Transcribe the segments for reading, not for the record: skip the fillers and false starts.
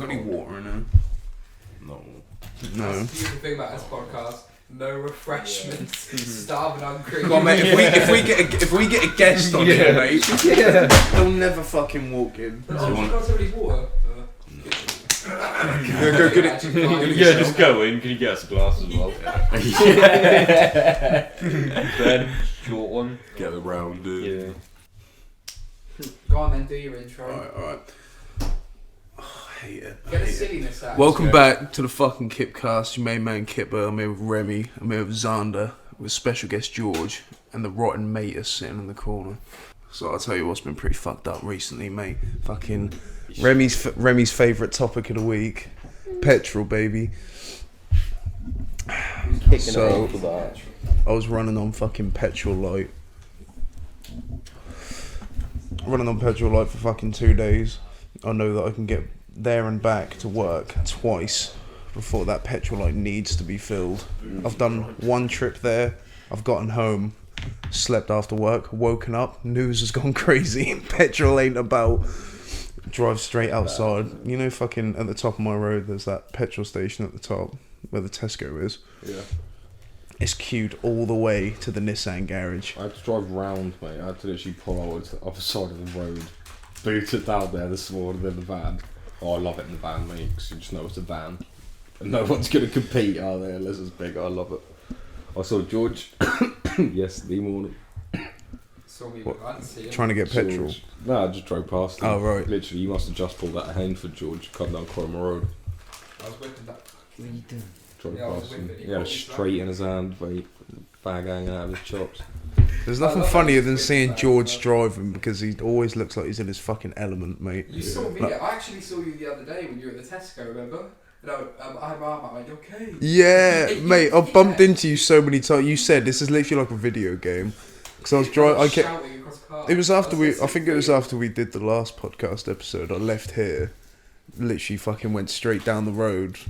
got any water in there? No. No. That's the beautiful thing about this podcast. No refreshments. Starving hungry. Come on, mate. If we get a guest on here, mate, they'll never fucking walk in. Oh, you can't have any water. Go get it. Yeah, just go in. Can you get us a glass as well? Ben, short one. Get around it. Yeah. Go on then, do your intro. Alright. Oh, I hate it. Get the silliness out. Welcome back to the fucking Kipcast. Your main man Kipper. I'm here with Remy. I'm here with Xander. With special guest George. And the rotten mate is sitting in the corner. So I'll tell you what's been pretty fucked up recently, mate. Fucking Remy's favourite topic of the week. Petrol, baby. So I was running on fucking petrol light. Running on petrol light for fucking 2 days. I know that I can get there and back to work twice before that petrol light needs to be filled. I've done one trip there. I've gotten home, slept after work, woken up, news has gone crazy. Petrol ain't about. Drive straight outside. You know, fucking at the top of my road, there's that petrol station at the top where the Tesco is. Yeah. It's queued all the way to the Nissan garage. I had to drive round, mate. I had to literally pull over to the other side of the road, boot it down there this morning in the van. Oh, I love it in the van, mate, because you just know it's a van. And no one's going to compete, are they, unless it's big. I love it. I saw George yesterday morning. Saw me with that, Trying to get petrol. George. No, I just drove past him. Oh, right. Literally, you must have just pulled that hand for George, come down Cromer Road. I was whipping that. What are you doing? Drove Yeah, I was past him. with it. He had a straight in his hand, mate. Bag hanging out of his chops. There's I nothing love funnier that than it's seeing bad, George but- driving because he always looks like he's in his fucking element, mate. You saw me. Like- I actually saw you the other day when you were at the Tesco. Remember? And I had my arm out. Like, okay. Yeah, mate, I've bumped into you so many times. You said this is literally like a video game. Because I was driving. Shouting across cars. It was after I I think it was after we did the last podcast episode. I left here, literally fucking went straight down the road,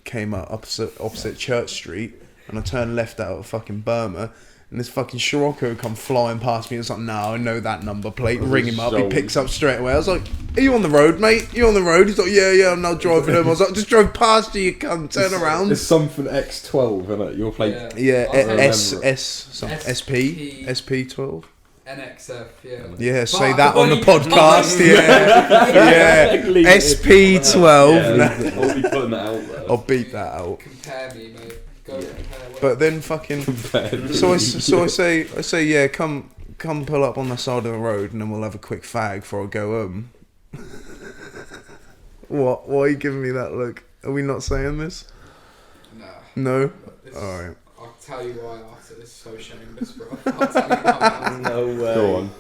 came out opposite Church Street, and I turned left out of fucking Burma, and this fucking Scirocco come flying past me. It's like, nah, I know that number plate. Ring him up. He picks up straight away. I was like, are you on the road, mate? You on the road? He's like, yeah, I'm now driving home. I was like, just drove past you, you cunt. Turn around. It's something X12, isn't it? Your plate. Yeah, I'll tell SP 12. NXF, yeah. Yeah, say that on the podcast. Yeah, SP12. I'll be putting that out there. I'll beat that out. Compare me, mate. Go compare. But then fucking. So I say, yeah, come pull up on the side of the road, and then we'll have a quick fag before I go home. What? Why are you giving me that look? Are we not saying this? Nah. No. This- All right. I'll tell you why after this. So shameless, bro. I'll tell you why. No way. Go on.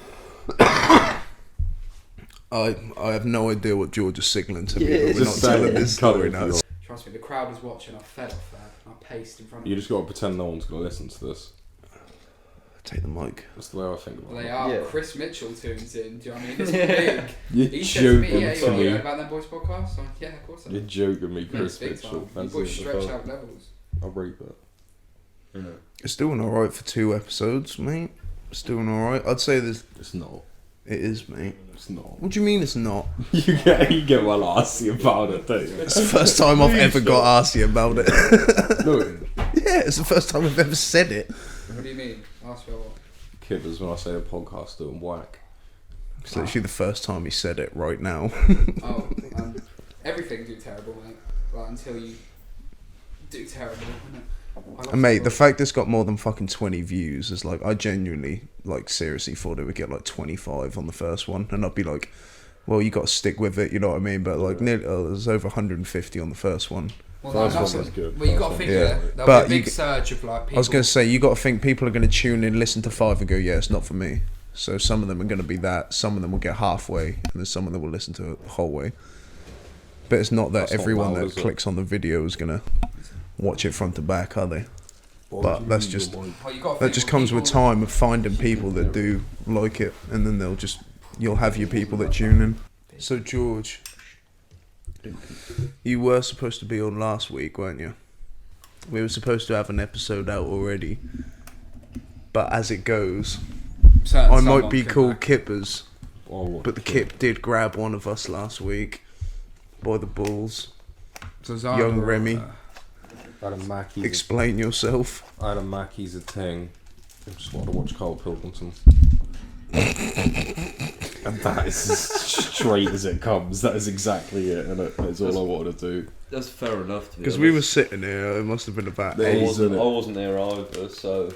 I have no idea what George is signalling to me, Yeah, but we're not just say telling it. this Cut story it now. if you Trust me, the crowd is watching. I fed off that. I paced in front of You them. just got to pretend no one's going to listen to this. Take the mic. That's the way I think about They it. are. Yeah. Chris Mitchell tunes in. Do you know what I mean? This is big. You're He said to me, joking yeah, to you know me. about them boys podcast? I'm like, yeah, of course I You're do. joking me, Yeah, Chris big Mitchell. time. You That's boys it. stretch out levels. I'll read that. It's doing all right for 2 episodes, mate. It's doing all right. I'd say this. It's not. It is, mate. It's not. What do you mean it's not? You get well arsey about it, don't you? It's the first time I've ever got arsey about it. No, Yeah, it's the first time I've ever said it. What do you mean? Ask me what. Kippers, when I say a podcast doing whack. It's literally the first time he said it right now. Oh, everything do terrible, mate. Like, until you do terrible, isn't it? And mate, the fact it's got more than fucking 20 views is like, I genuinely, like, seriously thought it would get like 25 on the first one, and I'd be like, well, you got to stick with it, you know what I mean? But like, there's over 150 on the first one. Well, First that's one was good. Well, you got to First think one. yeah. Yeah. There'll But be a you big surge of like people. I was going to say, you got to think people are going to tune in, listen to 5 and go, yeah, it's not for me. So some of them are going to be that, some of them will get halfway, and then some of them will listen to it the whole way. But it's not that That's not everyone loud, that is it? clicks on the video is going to watch it front to back, are they? But that's just, Well, you got to that think just when comes with people- time of finding people that do like it, and then you'll have your people that tune in. So George, you were supposed to be on last week, weren't you? We were supposed to have an episode out already, but as it goes, I might be called Kippers, Oh, but the Kip did grab one of us last week. by the balls. So Zara, Young Remy. I had a Mackey's. Explain yourself. I had a Mackey's a thing. I just wanted to watch Cole Pilkington. And that is as straight as it comes. That is exactly it, and that's all I wanted to do. That's fair enough. To be Because honest. we were sitting here, it must have been about There 8. is- I wasn't there either, so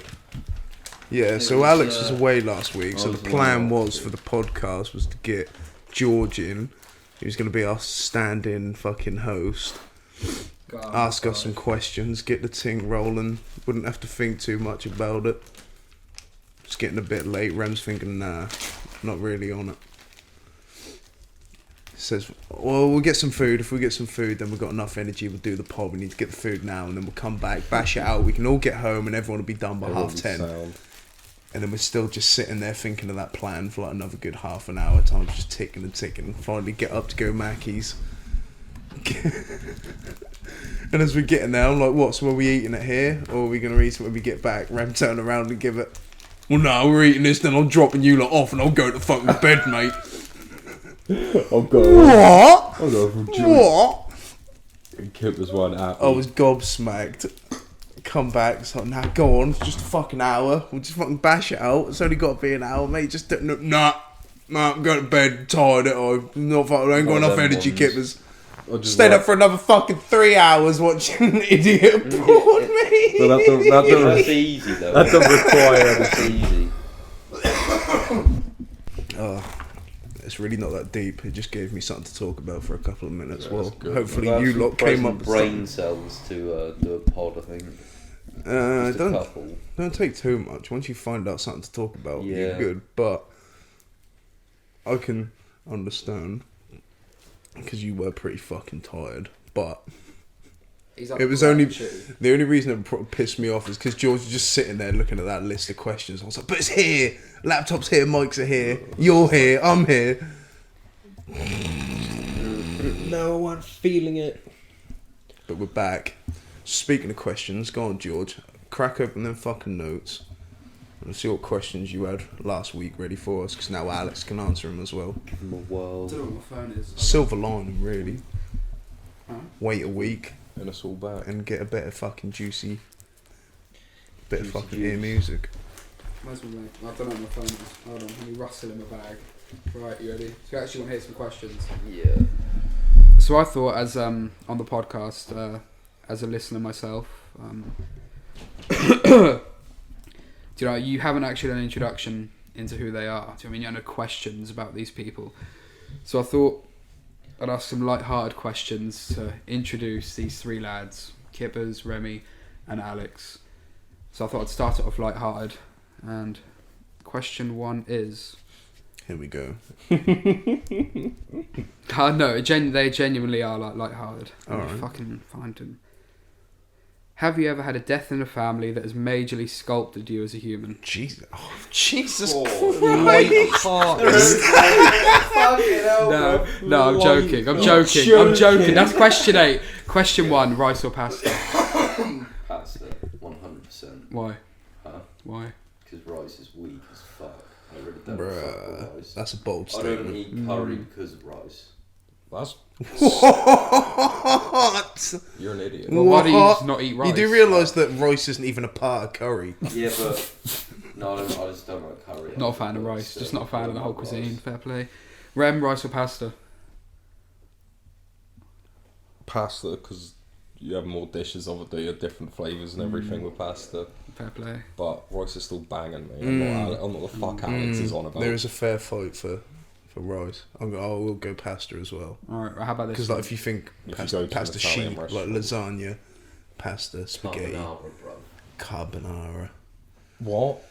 Yeah, so was, Alex was away last week, so I the was plan away was last for the podcast was to get George in. He was going to be our stand-in fucking host. God, Ask us some questions, get the ting rolling. Wouldn't have to think too much about it. It's getting a bit late. Rem's thinking, nah, not really on it. He says, well, we'll get some food. If we get some food, then we've got enough energy. We'll do the pod. We need to get the food now, and then we'll come back, bash it out. We can all get home, and everyone will be done by Everyone 10:30. sound. And then we're still just sitting there thinking of that plan for like another good half an hour. Time's just ticking and ticking. Finally get up to go Mackey's. And as we're getting there, I'm like, what? So are we eating it here? Or are we going to eat it when we get back? Rem turn around and give it, well, no, we're eating this, then I'm dropping you lot off and I'll go to fucking bed, mate. I'll go. What? I'll go from George. What? And Kip was one happy. I was gobsmacked. Come back, so now go on, it's just a fucking hour. We'll just fucking bash it out. It's only got to be an hour, mate. Just don't, nah, I'm going to bed, tired. I'm not fucking, I ain't got One of enough them energy, ones. Kippers. I just Stayed like- up for another fucking 3 hours watching an idiot porn, mate. But that's easy though. that don't require That's easy. Oh, it's really not that deep. It just gave me something to talk about for a couple of minutes. Yeah, well, that's good. hopefully Well, you that's lot came up present with brain something. cells to do a pod. I think. Just a couple. Don't take too much. Once you find out something to talk about, you're Yeah. good. But I can understand because you were pretty fucking tired. But He's up it was for only that shit. the only reason it pissed me off is because George was just sitting there looking at that list of questions. I was like, but it's here. Laptop's here. Mics are here. You're here. I'm here. no one feeling it. But we're back. Speaking of questions, go on, George. Crack open them fucking notes. And see what questions you had last week ready for us, because now Alex can answer them as well. Give them a I whirl. don't know what my phone is. Silver lining, really. Huh? Wait a week And it's all back. and get a bit of fucking juicy, bit of Juicy fucking ear juice. music. Where's my leg? I don't know what my phone is. Hold on, let me rustle in my bag. Right, you ready? So you actually want to hear some questions? Yeah. So I thought, as on the podcast, as a listener myself, do you know, you haven't actually done an introduction into who they are. Do you know what I mean? You know questions about these people. So I thought I'd ask some light-hearted questions to introduce these three lads, Kippers, Remy, and Alex. So I thought I'd start it off light-hearted. And question one is... Here we go. No, they genuinely are like light-hearted. Let me Alright. fucking find them. Have you ever had a death in the family that has majorly sculpted you as a human? Jesus, Jesus Oh, No, I'm joking. I'm joking. That's question 8. Question 1, rice or pasta? Pasta, 100%. Why? Huh? Why? Because rice is weak as fuck. I really don't fuck Bruh, with rice. that's a bold I don't statement. eat curry because of rice. That's What? you're an idiot. Well, why do you What? just not eat rice? You do realise that rice isn't even a part of curry. Yeah, but no, I just don't like curry. Not a fan of rice. Just not a fan of the whole cuisine. Fair play. Rem, rice or pasta? Pasta, because you have more dishes of it, you have different flavours and everything with pasta. Fair play. But rice is still banging me. I'm not the fuck Alex is on about. There is a fair fight for rice. I will go pasta as well. Alright, how about this? Because like if you think If you pasta, go to an pasta Italian sheet, like restaurant. lasagna, pasta, spaghetti, Carbonara, bro. carbonara. What?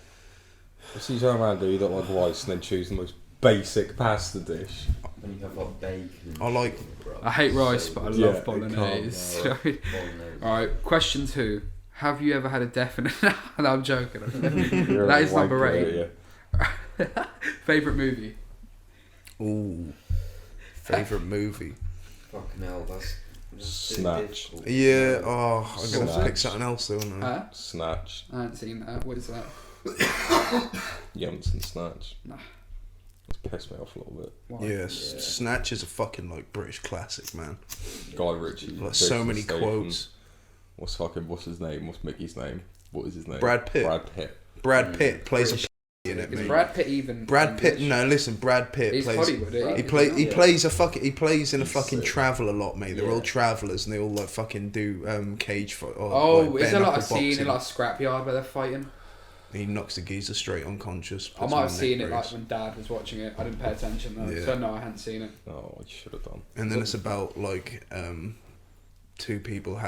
See, you turn around, do you don't like rice and then choose the most basic pasta dish. When you have like bacon. I like- bro. I hate rice, but I love Yeah, bolognese. Bolognese. Alright, question 2. Have you ever had a definite... No, I'm joking. You're That a is number wanker, 8. Favourite movie? Ooh, favorite movie. Fucking hell, that's Snatch. difficult. Yeah. Oh, I'm gonna have to Snatch. pick something else though. Aren't I? Huh? Snatch. I haven't seen that. What is that? You haven't seen Snatch. Nah. Pissed me off a little bit. Why? Yes, Snatch is a fucking like British classic, man. Guy Ritchie. Like so many Jason Statham. quotes. What's his name? What's Mickey's name? What is his name? Brad Pitt. Brad Pitt. Brad Pitt plays a in it, Is mate. Brad Pitt even? Brad Pitt. English? No, listen. Brad Pitt He's plays. Hollywood. He He plays a fucking. He plays in a He's fucking sick. travel a lot, mate. They're Yeah. all travellers and they all like fucking do cage fight. Oh, like, is there like a bare-knuckle scene in boxing. like a scrapyard where they're fighting? He knocks the geezer straight unconscious. I puts might him have on seen neck it like brace. when Dad was watching it. I didn't pay attention though, Yeah. so no, I hadn't seen it. Oh, I should have done. And then it's about like two people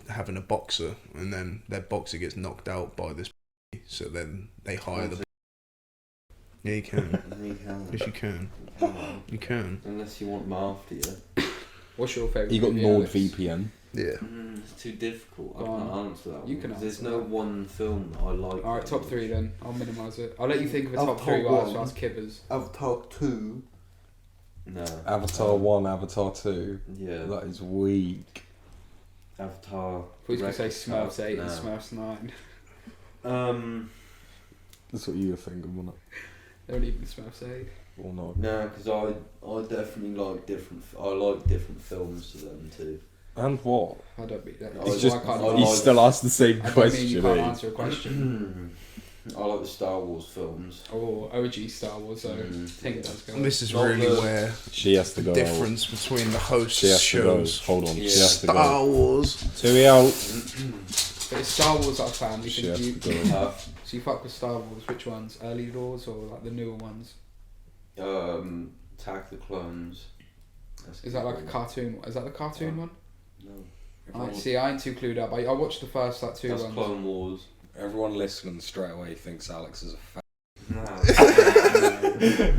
having a boxer, and then their boxer gets knocked out by this. So then they hire the. Yeah, you can. You can. Yes, you can. You can. Unless you want them after you. What's your favourite? He got movie, Nord Alex? VPN. Yeah. It's too difficult. I Go on. can't answer that You one. can 'Cause There's answer no that. one film that I like. Alright, top three then. I'll minimise it. I'll let you think of a I'll top three top while I one. ask Kippers. Avatar 2. No. Avatar 1, Avatar 2. Yeah. That is weak. Avatar. I was going to say Wreck-It Smurfs 8 and No. Smurfs 9. That's what you were thinking, wasn't it? They weren't even Smurfs 8. Or not? No, because I definitely like different. I like different films to them too. And what? I don't mean that. He's I just- can't, I He like- still asked the same I don't mean you question, can't eh? answer a question. I like the Star Wars films. Or OG Star Wars, so I think it does go. This is Not really the- where She has to the go. difference between the hosts She has to go. shows. Hold on. Yeah. She has to Star go. Wars. So we out. But it's Star Wars that I found. You She can, has you, to go. so you fuck with Star Wars, which ones? Early doors or like the newer ones? Attack the Clones. That's Is that like a good. cartoon? Is that the cartoon one? No. I see. I ain't too clued up. I watched the first like two That's ones. Clone Wars. Everyone listening straight away thinks Alex is a fan. No.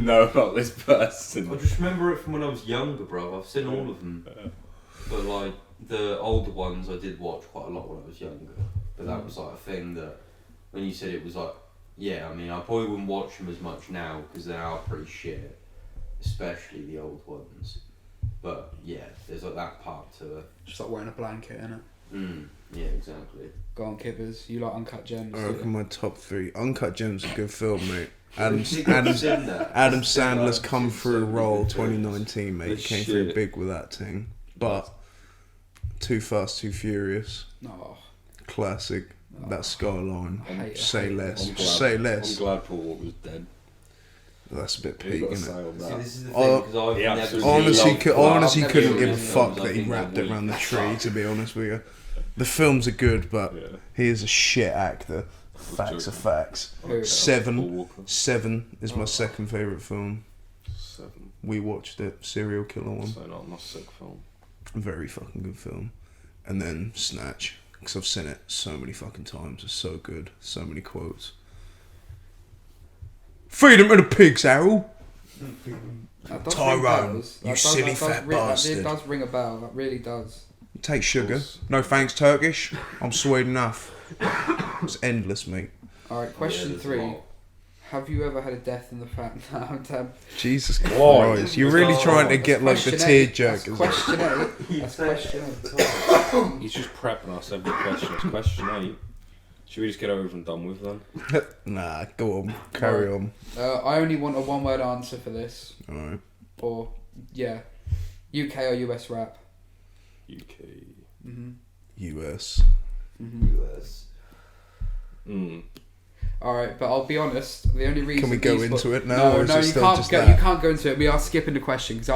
No, not this person. I just remember it from when I was younger, bro. I've seen all of them. But like the older ones I did watch quite a lot when I was younger. But that was like a thing that when you said it was like, yeah, I mean I probably wouldn't watch them as much now because they are pretty shit. Especially the old ones. But yeah, there's like that part to it. Just like wearing a blanket, innit? Yeah, exactly. Go on, Kippers. You like Uncut Gems? I do reckon you? my top three. Uncut Gems is a good film, mate. I've seen that. Adam I've seen Sandler's that. come I've seen through a so many role good films. 2019, mate. The He came through shit. big with that thing. But Too Fast, Too Furious, No. classic. That skyline. I hate it. Say less. I'm glad, Say I'm less. glad Paul Walker was dead. That's a bit You've peak, got to isn't say it? on See, that. this is the Oh, thing because I've yeah, never absolutely. Honestly, loved- honestly I've couldn't never give a seen fuck films. I that he think wrapped they're it around the weak. tree, to be honest with you. The films are good, but Yeah. he is a shit actor. Facts are facts. Seven is my second favourite film. 7. We watched it. Serial Killer one. So not a sick film. Very fucking good film. And then Snatch, because I've seen it so many fucking times. It's so good. So many quotes. Feed him to the pigs, Harold. That does Tyrone, ring bells. you That does- silly that does fat ring- bastard. That does ring a bell. That really does. Take sugar. course. No thanks, Turkish. I'm sweet enough. It's endless, mate. All right, question there's a 3. lot. Have you ever had a death in the fat? Jesus Why? Christ. You're really Oh, trying to get like the Question tear 8. jerk. That's question 8. That's question 8. He's just prepping us every question. It's question 8. Should we just get over and done with then? Nah, go on. Carry on. I only want a one-word answer for this. Alright. Or, yeah. UK or US rap? UK. Mm-hmm. US. Mm-hmm. US. Alright, but I'll be honest, the only reason... Can we go these into it now, No, or is no, it you still can't just go. that? You can't go into it. We are skipping the question because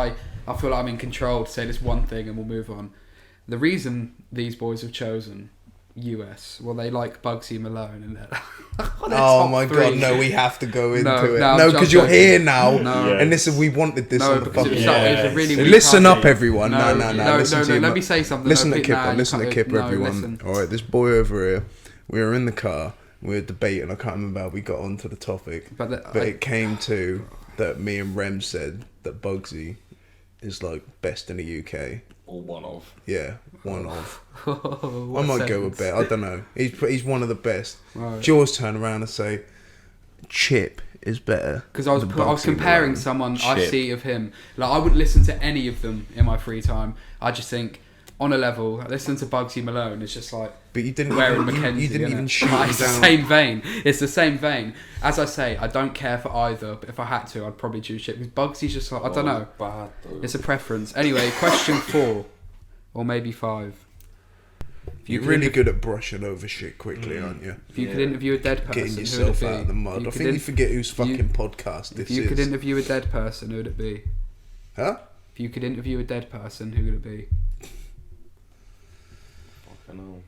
I feel like I'm in control to say this one thing and we'll move on. The reason these boys have chosen US, well, they like Bugsy Malone and they're Oh my god, no, we have to go into No, it. no, No, I'm because you're joking. here now. No. Yeah. And listen, we wanted this No, on the because it fucking... was, it was a really weak Listen answer. up, everyone. No, No, Listen to no, your let mu- me say something. Listen No, to Kipper. nah, you Listen to can't- Kipper, no, everyone. listen. Alright, this boy over here, we were in the car, we were debating, I can't remember how we got onto the topic, But, but it came to that me and Rem said that Bugsy is like best in the UK. Or one of. Yeah, one of. I I might go with bet. I don't know. He's one of the best. Right. Jaws turn around and say, Chip is better. Because I was than Bugsy comparing Malone. someone I Chip. see of him. Like I wouldn't listen to any of them in my free time. I just think on a level. I listen to Bugsy Malone. It's just like But you didn't. wearing even, Mackenzie. you didn't innit? even shoot Like, him it's the down. same vein. It's the same vein. As I say, I don't care for either. But if I had to, I'd probably choose Chip. Because Bugsy's just like I don't know. Bad though. It's a preference. Anyway, question 4, or maybe 5. If You're could really interview- good at brushing over shit quickly, aren't you? If you could Yeah. interview a dead person, Getting who would yourself it be? out of the mud. You I could think you forget whose fucking podcast If this you is. could interview a dead person, who would it be? Huh? If you could interview a dead person, who would it be? Fucking hell.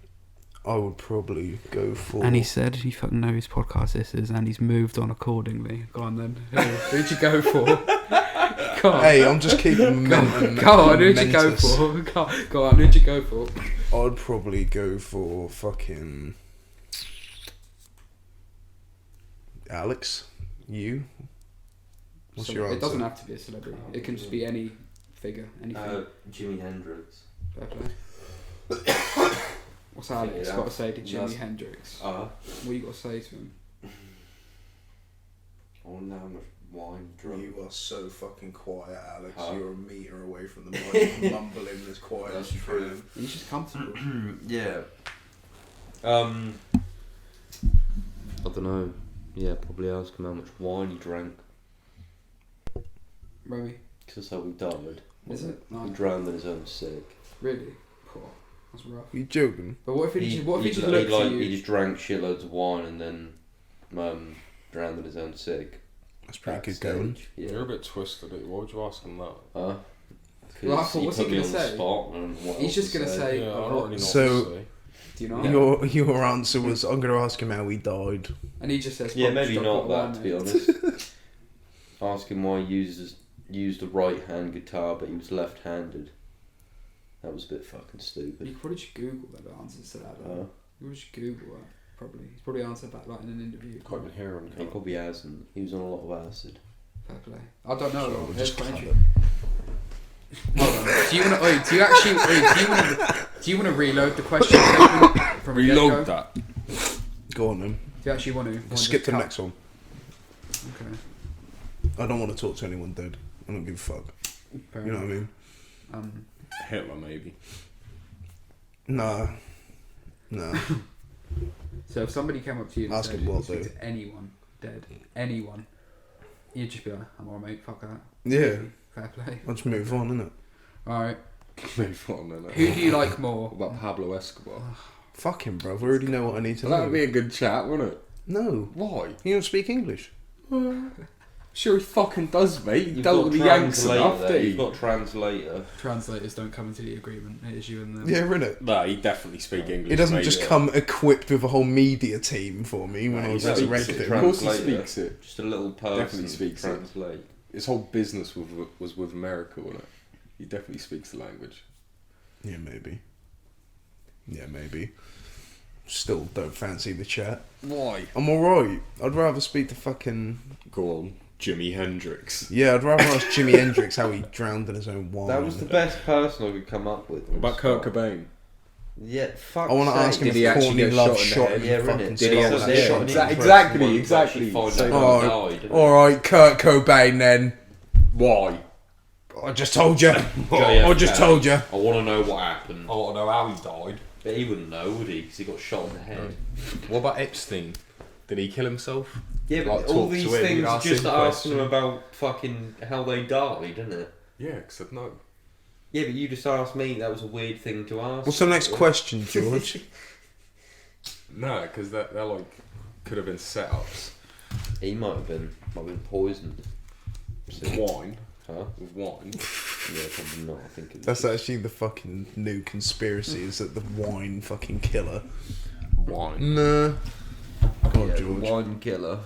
I would probably go for. And he said, "You fucking know whose podcast this is," and he's moved on accordingly. Go on then. Who'd you go for? Go on. Hey, I'm just keeping Go on, who'd you go for? Go on, who'd you go for? I'd probably go for fucking Alex. You? What's So your answer? it doesn't have to be a celebrity. It can just be any figure, anything. Jimi Hendrix. Fair play. What's Alex Yeah. got to say to Jimi Yes. Hendrix? Uh, What you got to say to him? I wonder how much wine drunk. You are so fucking quiet, Alex. Huh? You're a metre away from the mic, mumbling as quiet That's as you true. can. He's just comfortable. Yeah. I don't know. Yeah, probably ask him how much wine he drank. Remy, Because that's how he died. is it? He No. drowned in his own sick. Really? Poor. That's rough. Are you joking? But what if he just looked at He you? just drank shitloads of wine and then drowned in his own sick. That's pretty good Backstage. going. Yeah. You're a bit twisted. Why would you ask him that? Huh? Well, I thought, what's he put me gonna on the say? spot, and I don't know what He's else just to gonna say- Yeah, I don't really know So- what to say. Do you know? Yeah. Your answer was, I'm going to ask him how he died. And he just says, Yeah, "Pop, maybe stop not that that, wine, to be mate." honest. Ask him why he used a right-hand guitar, but he was left-handed. That was a bit fucking You stupid. could probably just Google the answers to that. Though. You could just Google that. Probably. He's probably answered that like in an interview. Can't even hear him. He Can't. probably hasn't. He was on a lot of acid. Fair play. I don't know. So though. we'll Here's just quite cut interesting. Hold on. Do you want to? Do you actually? Do you want to reload the question from the get-go? Reload that. Go on then. Do you actually want to? Let's skip to the next one. Okay. I don't want to talk to anyone dead. I don't give a fuck. Fair You know what I mean? Hitler, maybe. Nah. Nah. So if somebody came up to you and Ask said, him what, "You speak though." to anyone dead, anyone," you'd just be like, "I'm alright, mate. Fuck that." Yeah. Fair play. Let's move on, innit? All right. Move on then. Who do you like more? What about Pablo Escobar? Fuck him, bro. We already know what I need to Well, know. that'd be a good chat, wouldn't it? No. Why? You don't speak English. Sure he fucking does, mate. He You've dealt got with the Yanks translator enough, there. did he? You've got translator. Translators don't come into the agreement. It is you and them. Yeah, innit? No, he definitely speak English. He doesn't mate, just yeah. come equipped with a whole media team for me when No, I was he speaks resurrected. it. Of course he Translator. speaks it. Just a little person. Definitely speaks it. translate. His whole business was with America, wasn't it? He definitely speaks the language. Yeah, maybe. Yeah, maybe. Still don't fancy the chat. Why? I'm alright. I'd rather speak to fucking... Go on, Jimi Hendrix. Yeah, I'd rather ask Jimi Hendrix how he drowned in his own wine. That was the best person I could come up with. What about Kurt Cobain? Yeah, fuck. I want to ask him Did if he actually Courtney get Love shot in the shot head? him. Yeah, fucking innit? Did he skull. have Yeah, that? yeah, Exactly, interesting exactly. one to Say actually that. find out how he died, innit? Alright, Kurt Cobain then. Why? I just told you. JFK. I just told you. I want to know what happened. I want to know how he died. But he wouldn't know, would he? Because he got shot in the head. What about Epstein? Did he kill himself? Yeah, but Like, all talk to these him, things are ask just him asking questions. them about fucking how they died, isn't it? Yeah, except no. Yeah, but you just asked me. That was a weird thing to ask. What's the next question, George? No, because they're like could have been setups. He might have been poisoned. Wine. Huh? With wine. Yeah, probably not. I think it was That's actually the fucking new conspiracy, is that the wine fucking killer. Wine. Nah. Go on, yeah, George. wine killer.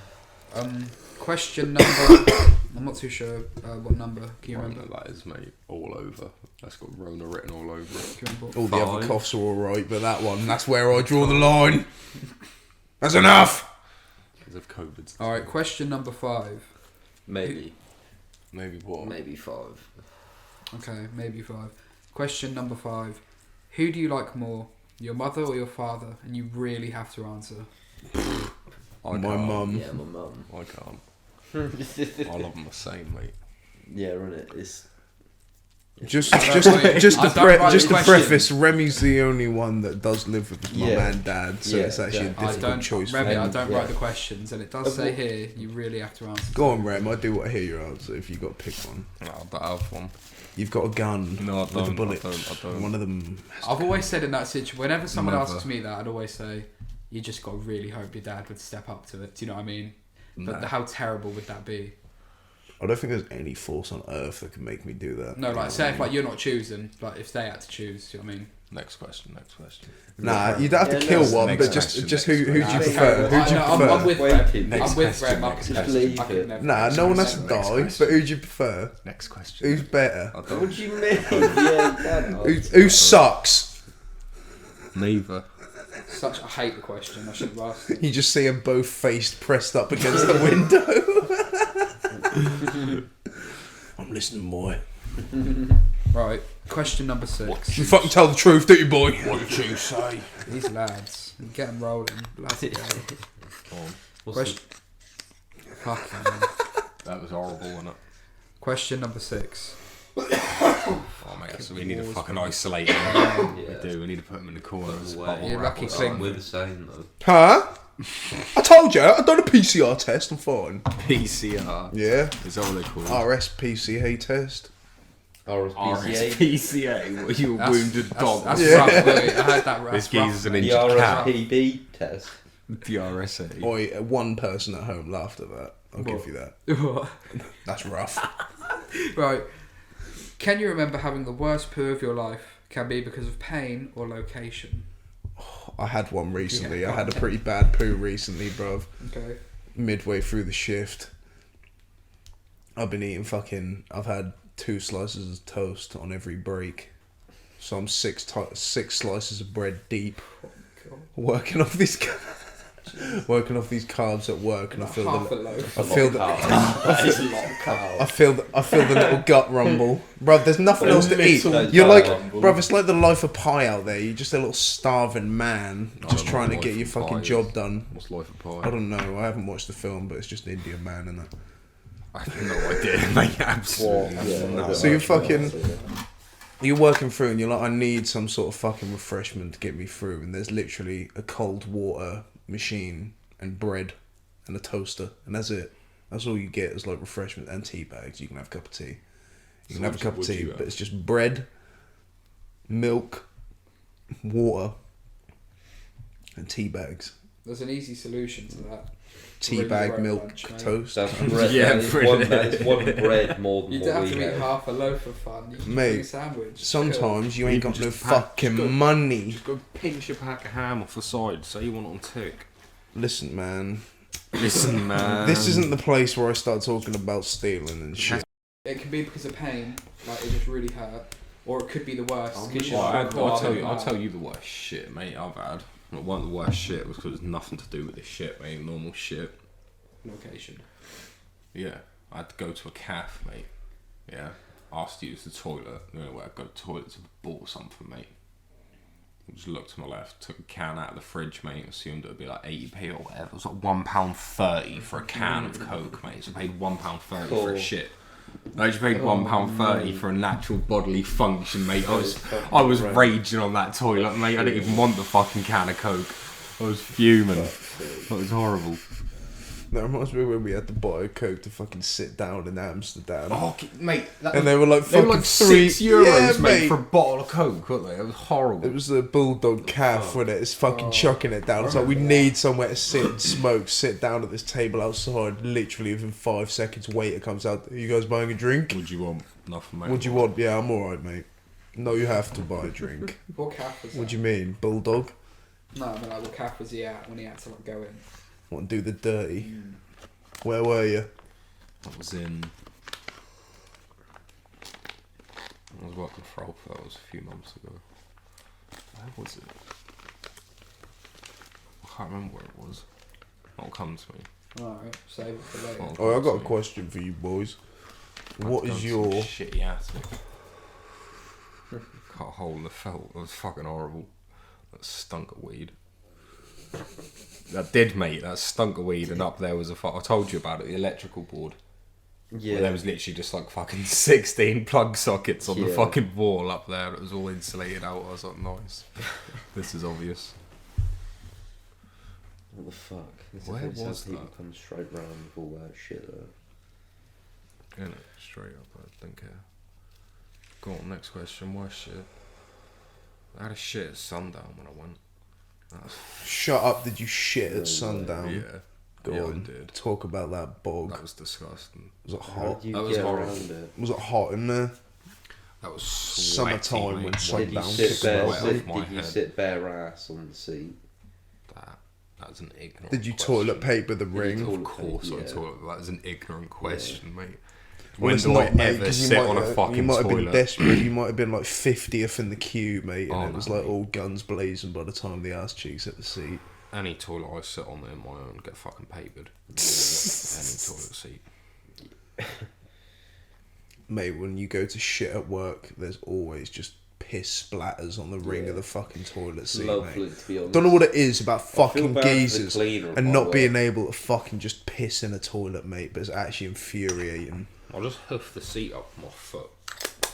Question number. I'm not too sure what number. Can you remember? That is, mate, all over. That's got Rona written all over it. Can you remember? All the other Five. coughs are alright, but that one, that's where I draw the line. That's enough! Because of COVID. All right. Question number 5. Maybe. Maybe what? Maybe 5. Okay, maybe 5. Question number 5. Who do you like more, your mother or your father? And you really have to answer. I My can't. mum. Yeah, my mum. I can't. I love them the same, mate. Yeah, isn't it? It's Just I don't write to questions. preface, Remy's the only one that does live with my Yeah. mum and dad, so Yeah, it's actually yeah. a difficult choice. Remy, I And, don't yeah. write the questions, and it does say here you really have to answer. Go on, Rem. I do want to hear your answer. If you got to pick one, I don't have one. you've got a gun No, I with a don't. bullet. I don't. One of them. I've always said in that situation, whenever someone Never. asks me that, I'd always say, you just got to really hope your dad would step up to it. Do you know what I mean? But Nah. how terrible would that be? I don't think there's any force on earth that can make me do that. No, like, say if like you're not choosing, like if they had to choose, do you know what I mean? Next question. Nah, you don't have to Yeah, kill no, one, next but just question, who do you Nah, prefer? okay. Who do you No, prefer? I'm with Wait, Rem. next I'm with question, Rem. next I question. could never. Nah, no one has to Next die. question. But who do you prefer? Next question. Who's better? I What don't. do you mean? Yeah, Who sucks? Neither. I hate the question. I shouldn't have asked it. You just see them both faced pressed up against the window. I'm listening, boy. Right, question number 6. You fucking tell the truth, do you, boy? What did you say? These lads, get them rolling. Bloody hell. Question. Fucking hell. That was horrible, wasn't it? Question number 6. Oh mate, so we need to fucking isolate him. We do. We need to put him in the corner. As a bubble You're wrap lucky or thing. something. We're the same though. Huh? I told you, I've done a PCR test, I'm fine. PCR. Yeah. Is that what they call it? RSPCA test. RSPCA. RSPCA. What, you a wounded dog? That's Yeah. rough, mate. I heard that rough. This geezer's an The injured cat. RSPB test. The RSA. Oi, one person at home laughed at that. I'll give you that. What? That's rough. Right. Can you remember having the worst poo of your life? Can be because of pain or location. I had one recently. Yeah. I had a pretty bad poo recently, bruv. Okay. Midway through the shift. I've been eating I've had 2 slices of toast on every break. So I'm 6 slices of bread deep. Working off these carbs at work, and I feel half a the loaf. I feel the That is a lot of cow. I feel the little gut rumble, bruv. There's nothing else to eat. Little You're gut like, rumble. bruv, it's like the life of pi out there. You're just a little starving man, I just don't know trying to what get Life your of fucking Pi job is. done. What's Life of Pi? I don't know. I haven't watched the film, but it's just an Indian man in it. I have no idea, mate. Absolutely. Yeah, So you're working through, and you're like, I need some sort of fucking refreshment to get me through, and there's literally a cold water machine and bread and a toaster, and that's it. That's all you get is like refreshment and tea bags. You can have a cup of tea. You can have a cup of tea, but it's just bread, milk, water, and tea bags. There's an easy solution to that. Tea Bring bag, your own milk, lunch, mate. toast. That's bread. Yeah, that is bread. one bread more than You what don't have we to eat have. half a loaf for fun. You can Mate, bring a sandwich. Sometimes you You ain't can got no just pack- fucking just go- money. Just go pinch a pack of ham off the side. Say you want it on tick. Listen, man. Listen, man. This isn't the place where I start talking about stealing and shit. It can be because of pain, like it just really hurt, or it could be the worst. 'cause you're Well, so far I'll in tell that. you the worst shit, mate. I've had. Well, one of the worst shit was because it's nothing to do with this shit, mate. Normal shit. Location. Yeah, I had to go to a calf, mate. Yeah, asked to use the toilet. The only way I'd go to the toilet to bought something, mate. I just looked to my left, took a can out of the fridge, mate. Assumed it would be like 80p or whatever. It was like £1.30 for a can of Coke, mate. So I paid £1.30 for Cool. a shit. I just paid £1.30 for a natural bodily function, mate. I was raging on that toilet, mate. I didn't even want the fucking can of Coke. I was fuming. It was horrible. That reminds me when we had to buy a Coke to fucking sit down in Amsterdam. Oh, mate. And they were like They were fucking like €6, Yeah, mate, for a bottle of Coke, weren't they? It was horrible. It was the Bulldog calf when it's fucking chucking it down. It's like, we need somewhere to sit and smoke, sit down at this table outside, literally within 5 seconds, waiter comes out, are you guys buying a drink? What do you want? Nothing, mate. What do you want? Yeah, I'm alright, mate. No, you have to buy a drink. What calf was that? What do you mean? Bulldog? No, I mean like what calf was he at when he had to like go in? Want to do the dirty? Where were you? I was working for Alpha, that was a few months ago. Where was it? I can't remember where it was. It'll come to me. Alright, save it for later. It'll Oh, I come got to a me. question for you boys. What I've is done your... some shitty attic? Cut a hole in the felt. It was fucking horrible. That stunk of weed. That did, mate. That stunk of weed, and up there was I told you about it. The electrical board. Yeah. Where there was literally just like fucking 16 plug sockets on the Yeah. fucking wall up there. It was all insulated out. I was like, nice. This is obvious. What the fuck? Where It's how was people that? come straight round with all that shit though. Yeah, no, straight up, I don't care. Go on, next question. Why shit? I had a shit at sundown when I went. That was, Shut up! Did you shit No way. at sundown? yeah. Go Yeah, on. I did. Talk about that bog. That was disgusting. Was it How hot? did you That was get horrible. around it? Was it hot in there? That was sweaty, Summertime mate. when Did sundown you kicks sit bare? off. Sweat Did, off my did you head. sit bare ass on the seat? That was an ignorant Did you question. toilet paper the Did you ring? toilet Of course I Yeah. toilet. That is an ignorant question, mate. Well, When it's do not, I mate, ever 'cause sit on a you fucking might have been toilet? desperate. You might have been like 50th in the queue, mate, and Oh, it was no, like mate. all guns blazing by the time the ass cheeks hit the seat. Any toilet I sit on in my own get fucking papered. Any toilet seat. Mate, when you go to shit at work, there's always just piss splatters on the ring Yeah. of the fucking toilet seat, Lovely, mate. to be honest. Don't know what it is about I feel fucking bad for the geezers cleaner and at not my being work. able to fucking just piss in a toilet, mate, but it's actually infuriating. I'll just hoof the seat up with my foot.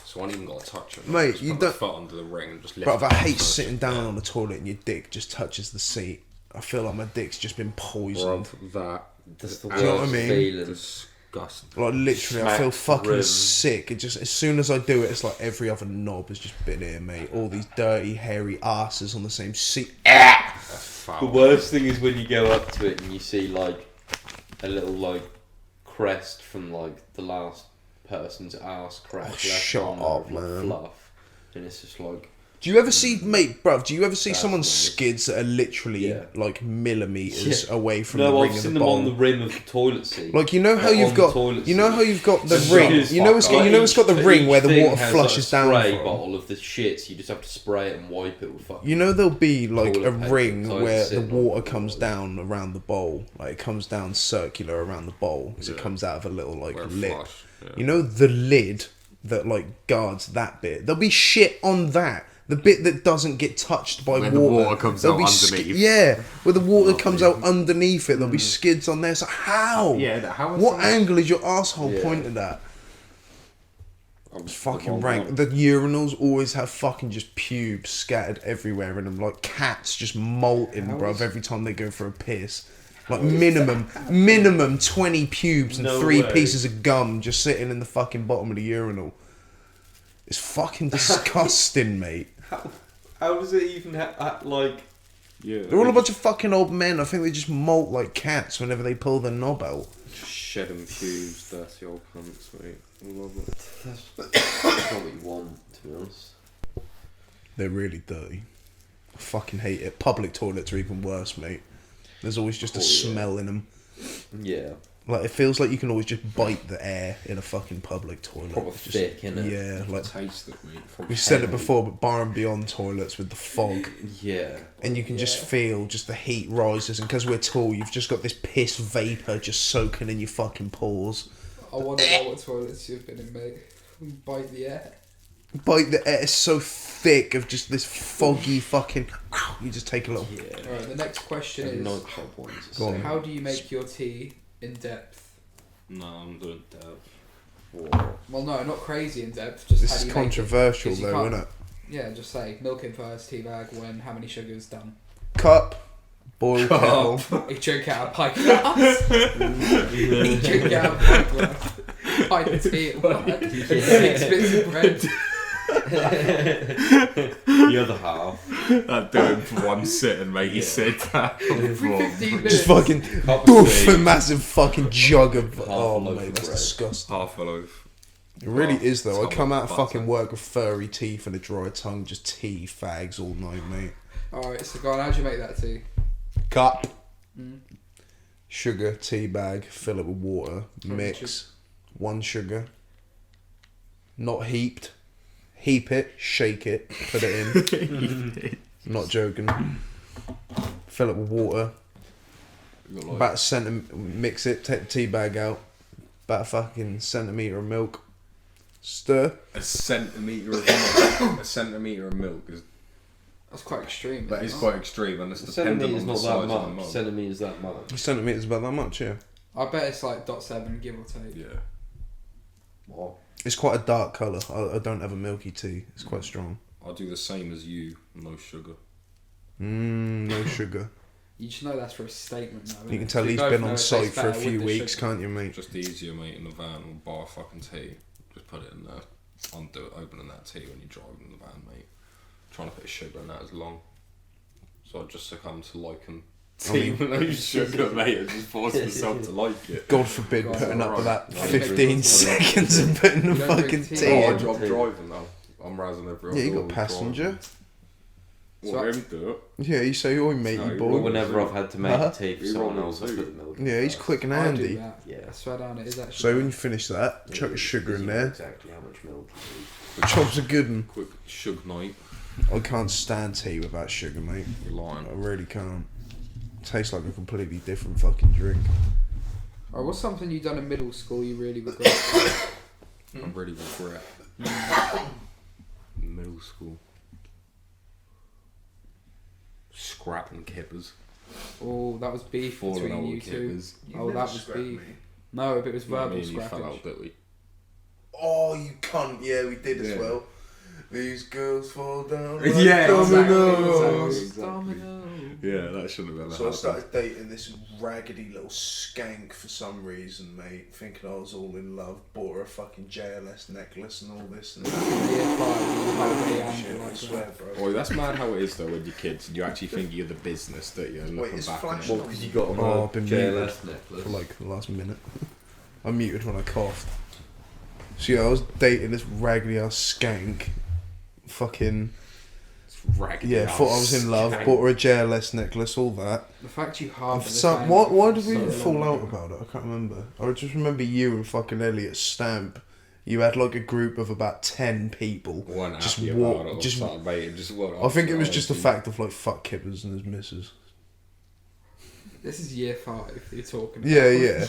So I ain't even got to touch it. Mate, Just you put don't- my foot under the ring and just lift But it I up hate first. sitting down on the toilet and your dick just touches the seat. I feel like my dick's just been poisoned. Bruv, that. That's the Do you know what I worst mean? feeling. Disgusting. Like literally, I feel Smack fucking rim. sick. It just as soon as I do it, it's like every other knob has just been here, mate. All these dirty, hairy asses on the same seat. That's The foul. worst thing is when you go up to it and you see like a little like crest from like the last person's ass crack left shut on up, there of, like, man. fluff, and it's just like Do you ever see, mate, bruv? Do you ever see That's someone's nice. skids that are literally Yeah. like millimeters Yeah. away from no, the ring I've of seen the them bowl? on the rim of the toilet seat. Like you know how Like, you've on the got, toilet you know seat. how you've got the Just ring. like- You know it's got the ring where the Each water thing has, flushes like, a down spray from. bottle of the shit, so you just have to spray it and wipe it with fucking. You know there'll be like Toilet a paper, ring toilet where the sitting on water the comes wall. down around the bowl, like it comes down circular around the bowl, because it Yeah. comes out of a little like Where it lip. flush, yeah. You know the lid that like guards that bit. There'll be shit on that. The bit that doesn't get touched by Where water. the water comes there'll out be underneath. yeah, where the water comes out underneath it. There'll be skids on there. So how? Yeah, how is What that? angle is your asshole Yeah. pointed at? I'm It's fucking wrong rank. one. The urinals always have fucking just pubes scattered everywhere in them, like cats just molting, How bruv, is- every time they go for a piss. Like minimum 20 pubes and No 3 way. pieces of gum just sitting in the fucking bottom of the urinal. It's fucking disgusting, mate. How does it even like? Yeah. They're all a bunch of fucking old men. I think they just molt like cats whenever they pull their knob out. shedding pubes, dirty old cunts, mate. I love it. That's not what you want, to be honest. They're really dirty. I fucking hate it. Public toilets are even worse, mate. There's always just a Oh, yeah. smell in them. Yeah, Like it feels like you can always just bite the air in a fucking public toilet. proper It's just, thick, innit? Yeah, like Taste it, mate. From we said it heaven. before, but bar and beyond toilets with the fog, Yeah. and you can just feel just the heat rises, and because we're tall, you've just got this piss vapor just soaking in your fucking pores. I wonder what toilets you've been in, mate. Bite the air. Bite the air is so thick of just this foggy fucking. You just take a little. Yeah. Alright, the next question And is: nightclub ones. Go on. how do you make your tea in depth? No, I'm doing that. Well, no, not crazy in depth. Just This how is do you make it? controversial 'Cause you though, can't- isn't it? Yeah, just say milk in first, tea bag, when, how many sugars done. Cup, boil kettle. You drink out a pint glass. You drink out a pint glass. Pint of tea at one. And 6 bits of bread. The other half. I'd do it for one sitting, mate. He said that. Every 15 minutes. Just fucking Cup of doof, tea. a massive fucking jug of. Half Oh a loaf mate, of that's bread. disgusting. Half a loaf. It really Oh, is though. I it's come got out of butter. fucking work with furry teeth and a dry tongue, just tea fags all night, mate. Alright, so go on, how'd you make that tea? Cup, Mm. sugar, tea bag, fill it with water, mix, 1 sugar, not heaped, heap it, shake it, put it in. Not joking. Fill it with water, You got like, about a centimetre, mix it, take the tea bag out, about a fucking centimetre of milk, stir. a centimetre of milk. A centimetre of milk is That's quite extreme. that is isn't it? quite extreme, and it's dependent Centimetres on the not size that of the much. mug. Centimetres that much. A centimetre's about that much, yeah. I bet it's like .7, give or take. Yeah. What? It's quite a dark colour. I don't have a milky tea. It's quite strong. I'll do the same as you. No sugar. No sugar. You just know that's for a statement now. You innit? can tell So he's both been know on it site tastes for a better few with the weeks, sugar. can't you, mate? Just easier, mate, in the van. We'll buy a fucking tea. Just put it in there. Undo it, opening that tea when you're driving in the van, mate. Trying to put sugar in that as long. So I just succumb to liking tea with no sugar, mate. I just force myself to like it. God forbid God, putting up with that right. 15 seconds and putting the You don't fucking drink tea? tea Oh, in. I'm driving now. I'm razzing everyone. Yeah, you got passenger. What, him do it? Yeah, you say, oi, matey No, boy. Well, whenever I've had to make Uh-huh. a tea for You're someone on else, I too. put the milk. Yeah, he's quick and I do handy. that. Yeah. I swear down, it is actually. So when you finish that, chuck your sugar in You know there. exactly how much milk you need. The chop's a good one. Quick shug night. I can't stand tea without sugar, mate. You're lying. I really can't. Tastes like a completely different fucking drink. Alright, what's something you done in middle school you really regret? I really regret. Middle school. Scrapping kippers. Oh, that was beef Falling between over you two. kippers. Oh, that was beef. No, but it was Me verbal and you fell out, scrappage. didn't we? Oh, you cunt. Yeah, we did as well. These girls fall down Yeah, dominoes. exactly. Domino. Yeah, that shouldn't have been So I started dating this raggedy little skank for some reason, mate. Thinking I was all in love. Bought her a fucking JLS necklace and all this and that. Year 5, you had a Shit, angle I like swear, that. bro. Oh, that's mad how it is though when you're kids and you actually think you're the business that you're looking it's back on flashing. it. Well, because you got on Oh, a I've been JLS necklace. For like the last minute. I muted when I coughed. So yeah, I was dating this raggedy ass skank. Fucking Raggedy yeah, ass thought I was in love. skank. Bought her a JLS necklace, all that. The fact you harbour this So, anger why for did we so fall long out ago. about it? I can't remember. I just remember you and fucking Elliot Stamp. You had like a group of about 10 people. One Just happy walk- about it or just- something, mate, and just walk I think it was off just the and- fact of like fuck Kippers and his missus. This is year 5 you're talking about. Yeah, yeah.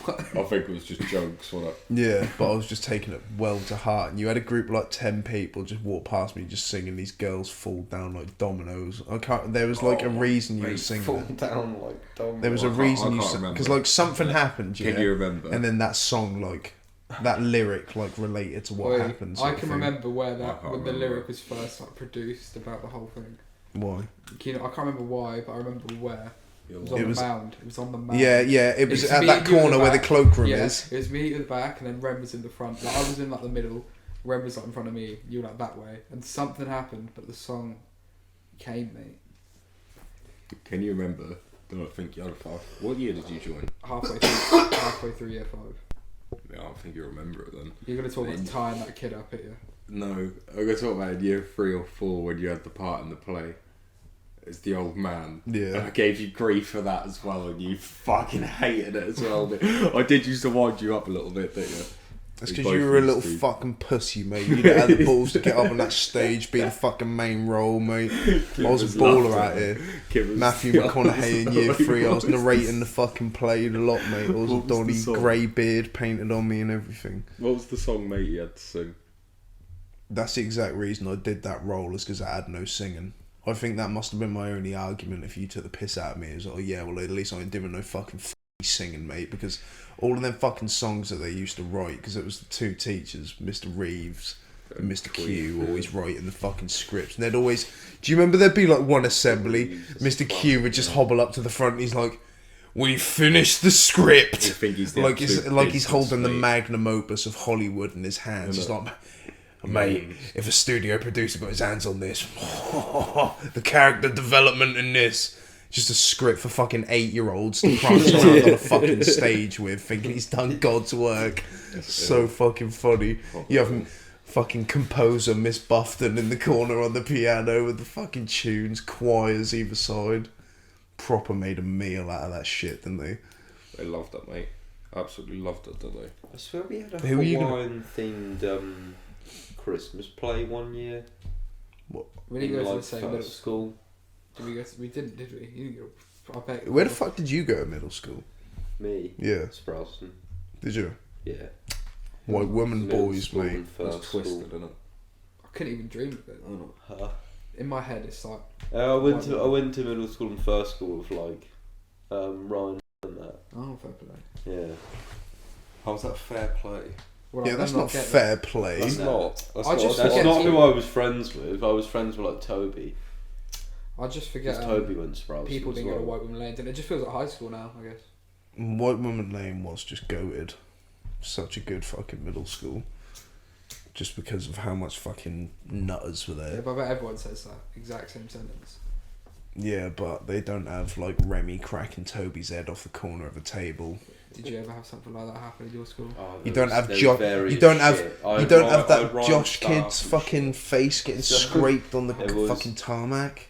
I think it was just jokes, wasn't it? Yeah, but I was just taking it well to heart. And you had a group of like 10 people just walk past me just singing These Girls Fall Down Like Dominoes. I can't. There was like a reason you were singing Fall it. down like dominoes. There was a I can't- reason I you can't sang remember. because like something happened, yeah. Can you remember? And then that song like that lyric like related to what Oi, happened. I sort of can thing. remember where I that can't when the remember. lyric was first like produced about the whole thing. Why? You know, I can't remember why, but I remember where. It was on It the was- mound. It was on the mound. Yeah, yeah. It was It's at me that and you at corner the where the back. cloakroom Yeah, is. it was me at the back, and then Rem was in the front. Like I was in like the middle. Rem was like in front of me. You were like that way, and something happened, but the song came, mate. Can you remember? Don't think you had a five. What year did you join? Halfway through year 5. Yeah, I don't think you remember it then. You're gonna talk about tying that kid up at you. No, I'm gonna talk about in year 3 or 4 when you had the part in the play. It's the old man. Yeah. And I gave you grief for that as well, and you fucking hated it as well. But I did used to wind you up a little bit, didn't you? That's We because both you were a used little to. fucking pussy, mate. You didn't have the balls to get up on that stage, be the fucking main role, mate. I was a baller out here. Matthew McConaughey in year 3. I was narrating the fucking play a lot, mate. I was a What was the Donny, song? grey beard painted on me and everything. What was the song, mate, you had to sing? That's the exact reason I did that role, is because I had no singing. I think that must have been my only argument if you took the piss out of me. It was like, oh yeah, well at least I ain't doing no fucking singing, mate, because all of them fucking songs that they used to write, because it was the two teachers, Mr. Reeves and Mr. Q, always writing the fucking scripts. And they'd always, do you remember there'd be like one assembly, Mr. Q would just hobble up to the front and he's like, we finished the script. You think he's the Like he's absolute like he's business, holding the mate. magnum opus of Hollywood in his hands. He's like, mate, if a studio producer got his hands on this, the character development in this, just a script for fucking 8-year-olds to prance around on a fucking stage with, thinking he's done God's work. So fucking funny. You have fucking composer Miss Buffton in the corner on the piano with the fucking tunes, choirs either side. Proper made a meal out of that shit, didn't they? They loved that, mate. Absolutely loved it, didn't they? I swear we had a Who are you gonna- Hawaiian themed Christmas play one year. We didn't go to the Like same first middle school. Did we go? We didn't, did we? You didn't go. I bet. Where the fuck did you go at middle school? Me. Yeah, Sprowston. did you? Yeah. White women, Middle boys, school mate. and It was First twisted, school. isn't it? I couldn't even dream of it. Huh. In my head, it's like I went to middle school and first school with like Ryan and that. oh, fair play. Yeah. How's that fair play? Well, Yeah, I'm that's not not getting fair play. That's not. I just That's forget not to- who I was friends with. I was friends with like Toby. I just forget Because Toby went to Sprouse people as didn't go to well. White Woman Lane. It just feels like high school now, I guess. White Woman Lane was just goated. Such a good fucking middle school. Just because of how much fucking nutters were Yeah, there. but I bet everyone says that exact same sentence. Yeah, but they don't have like Remy cracking Toby's head off the corner of a table. Did you ever have something like that happen in your school? Oh, You there don't was- have there was Josh. various You don't have. shit. You I'd don't write- have I'd that write Josh stuff kid's and fucking shit. face getting So- scraped on the There was- fucking tarmac.